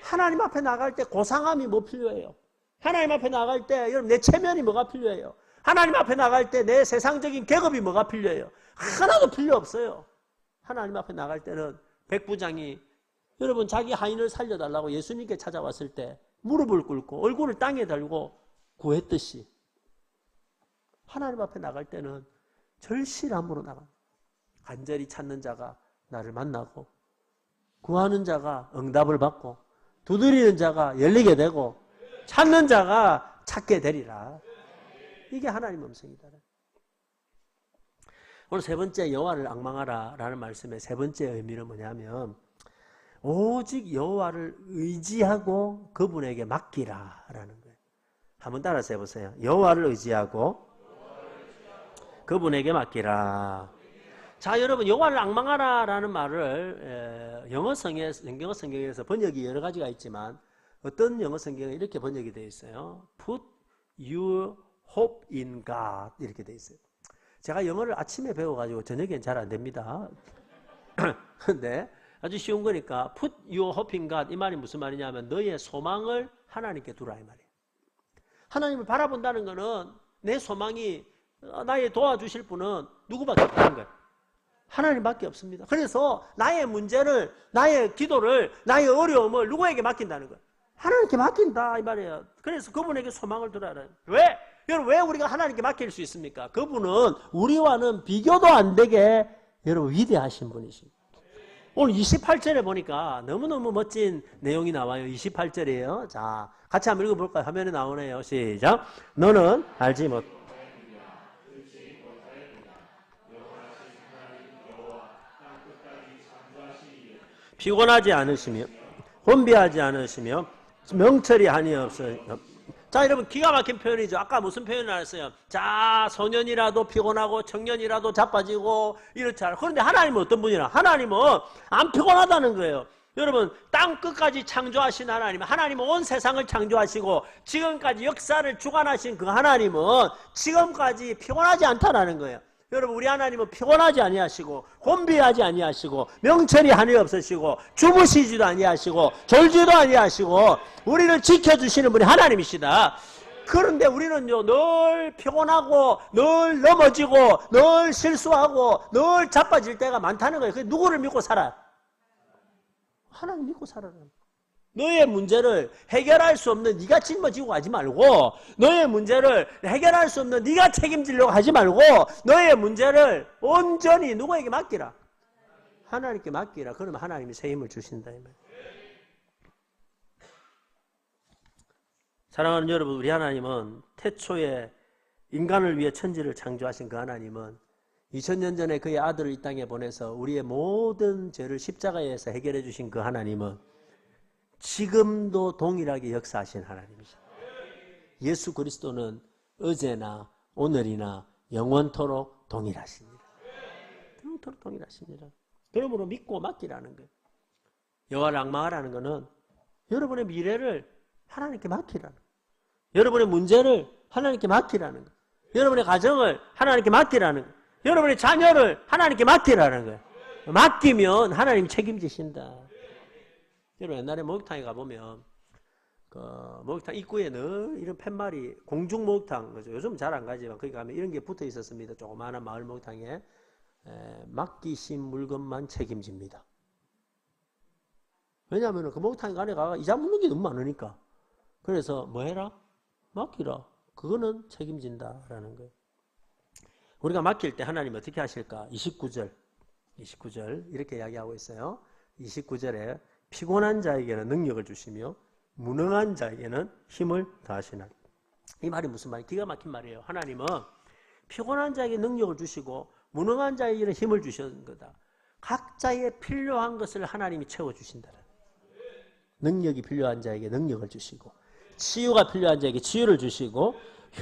하나님 앞에 나갈 때 고상함이 뭐 필요해요? 하나님 앞에 나갈 때 여러분 내 체면이 뭐가 필요해요? 하나님 앞에 나갈 때 내 세상적인 계급이 뭐가 필요해요? 하나도 필요 없어요. 하나님 앞에 나갈 때는 백부장이 여러분 자기 하인을 살려달라고 예수님께 찾아왔을 때 무릎을 꿇고 얼굴을 땅에 달고 구했듯이 하나님 앞에 나갈 때는 절실함으로 나갑니다. 간절히 찾는 자가 나를 만나고 구하는 자가 응답을 받고 두드리는 자가 열리게 되고 찾는 자가 찾게 되리라. 이게 하나님 음성이다. 오늘 세 번째 여호와를 앙망하라 라는 말씀의 세 번째 의미는 뭐냐면 오직 여호와를 의지하고 그분에게 맡기라 라는 거예요. 한번 따라서 해보세요. 여호와를 의지하고 그분에게 맡기라. 자, 여러분 여호와를 앙망하라 라는 말을 영어 성경에서 번역이 여러 가지가 있지만 어떤 영어 성경에 이렇게 번역이 되어 있어요. Put your hope in God 이렇게 되어 있어요. 제가 영어를 아침에 배워가지고 저녁엔 잘 안 됩니다. 근데 아주 쉬운 거니까 Put your hope in God 이 말이 무슨 말이냐면 너의 소망을 하나님께 두라 이 말이에요. 하나님을 바라본다는 것은 내 소망이 나의 도와주실 분은 누구밖에 없다는 거예요. 하나님밖에 없습니다. 그래서 나의 문제를, 나의 기도를, 나의 어려움을 누구에게 맡긴다는 거예요. 하나님께 맡긴다 이 말이에요. 그래서 그분에게 소망을 두라는. 왜? 여러분 왜 우리가 하나님께 맡길 수 있습니까? 그분은 우리와는 비교도 안 되게 여러분 위대하신 분이십니다. 오늘 28절에 보니까 너무너무 멋진 내용이 나와요. 28절이에요. 자, 같이 한번 읽어볼까요? 화면에 나오네요. 시작. 너는 알지 못. 피곤하지 않으시며 혼비하지 않으시며 명철이 아니없어요. 자, 여러분 기가 막힌 표현이죠. 아까 무슨 표현을 했어요? 자, 소년이라도 피곤하고 청년이라도 자빠지고 이렇지 않아요. 그런데 하나님은 어떤 분이라? 하나님은 안 피곤하다는 거예요. 여러분 땅 끝까지 창조하신 하나님은 온 세상을 창조하시고 지금까지 역사를 주관하신 그 하나님은 지금까지 피곤하지 않다라는 거예요. 여러분 우리 하나님은 피곤하지 아니하시고 곤비하지 아니하시고 명철이 하늘 없으시고 주무시지도 아니하시고 졸지도 아니하시고 우리를 지켜주시는 분이 하나님이시다. 그런데 우리는요 늘 피곤하고 늘 넘어지고 늘 실수하고 늘 자빠질 때가 많다는 거예요. 그래서 누구를 믿고 살아? 하나님 믿고 살아라. 너의 문제를 해결할 수 없는 네가 짊어지고 하지 말고 너의 문제를 해결할 수 없는 네가 책임지려고 하지 말고 너의 문제를 온전히 누구에게 맡기라? 하나님께 맡기라. 그러면 하나님이 새 힘을 주신다. 사랑하는 여러분, 우리 하나님은 태초에 인간을 위해 천지를 창조하신 그 하나님은 2000년 전에 그의 아들을 이 땅에 보내서 우리의 모든 죄를 십자가에서 해결해 주신 그 하나님은 지금도 동일하게 역사하신 하나님이십니다. 예수 그리스도는 어제나 오늘이나 영원토록 동일하십니다. 영원토록 동일하십니다. 그러므로 믿고 맡기라는 거예요. 여호와를 앙망하라는 것은 여러분의 미래를 하나님께 맡기라는 거예요. 여러분의 문제를 하나님께 맡기라는 거예요. 여러분의 가정을 하나님께 맡기라는 거예요. 여러분의 자녀를 하나님께 맡기라는 거예요. 맡기면 하나님 책임지신다. 여러분 옛날에 목욕탕에 가보면 그 목욕탕 입구에 늘 이런 팻말이 공중 목욕탕 그죠? 요즘 잘 안 가지만 거기 가면 이런 게 붙어 있었습니다. 조그마한 마을 목욕탕에 맡기신 물건만 책임집니다. 왜냐하면 그 목욕탕 안에 가가 이자 묻는 게 너무 많으니까. 그래서 뭐 해라? 맡기라. 그거는 책임진다라는 거예요. 우리가 맡길 때 하나님 어떻게 하실까? 29절 이렇게 이야기하고 있어요. 29절에 피곤한 자에게는 능력을 주시며 무능한 자에게는 힘을 더하시나니. 이 말이 무슨 말이에요? 기가 막힌 말이에요. 하나님은 피곤한 자에게 능력을 주시고 무능한 자에게는 힘을 주시는 거다. 각자의 필요한 것을 하나님이 채워주신다. 능력이 필요한 자에게 능력을 주시고 치유가 필요한 자에게 치유를 주시고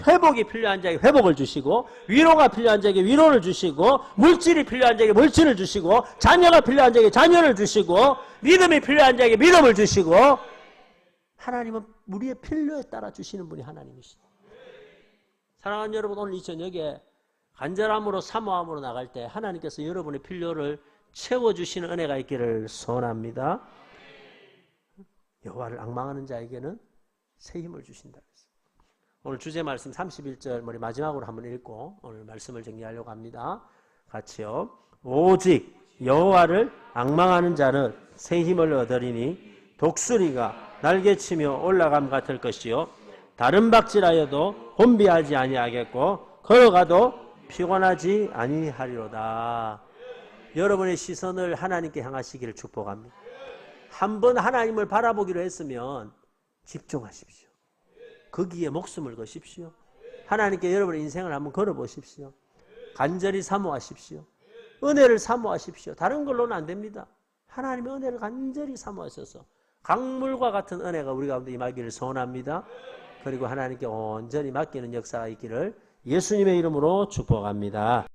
회복이 필요한 자에게 회복을 주시고 위로가 필요한 자에게 위로를 주시고 물질이 필요한 자에게 물질을 주시고 자녀가 필요한 자에게 자녀를 주시고 믿음이 필요한 자에게 믿음을 주시고 하나님은 우리의 필요에 따라 주시는 분이 하나님이시다. 사랑하는 여러분, 오늘 이 저녁에 간절함으로 사모함으로 나갈 때 하나님께서 여러분의 필요를 채워주시는 은혜가 있기를 소원합니다. 여호와를 앙망하는 자에게는 새 힘을 주신다. 오늘 주제 말씀 31절 머리 마지막으로 한번 읽고 오늘 말씀을 정리하려고 합니다. 같이요. 오직 여호와를 앙망하는 자는 새 힘을 얻으리니 독수리가 날개치며 올라감 같을 것이요 다른 박질하여도 곤비하지 아니하겠고 걸어가도 피곤하지 아니하리로다. 여러분의 시선을 하나님께 향하시기를 축복합니다. 한번 하나님을 바라보기로 했으면 집중하십시오. 거기에 목숨을 거십시오. 하나님께 여러분의 인생을 한번 걸어보십시오. 간절히 사모하십시오. 은혜를 사모하십시오. 다른 걸로는 안 됩니다. 하나님의 은혜를 간절히 사모하셔서 강물과 같은 은혜가 우리 가운데 임하기를 소원합니다. 그리고 하나님께 온전히 맡기는 역사가 있기를 예수님의 이름으로 축복합니다.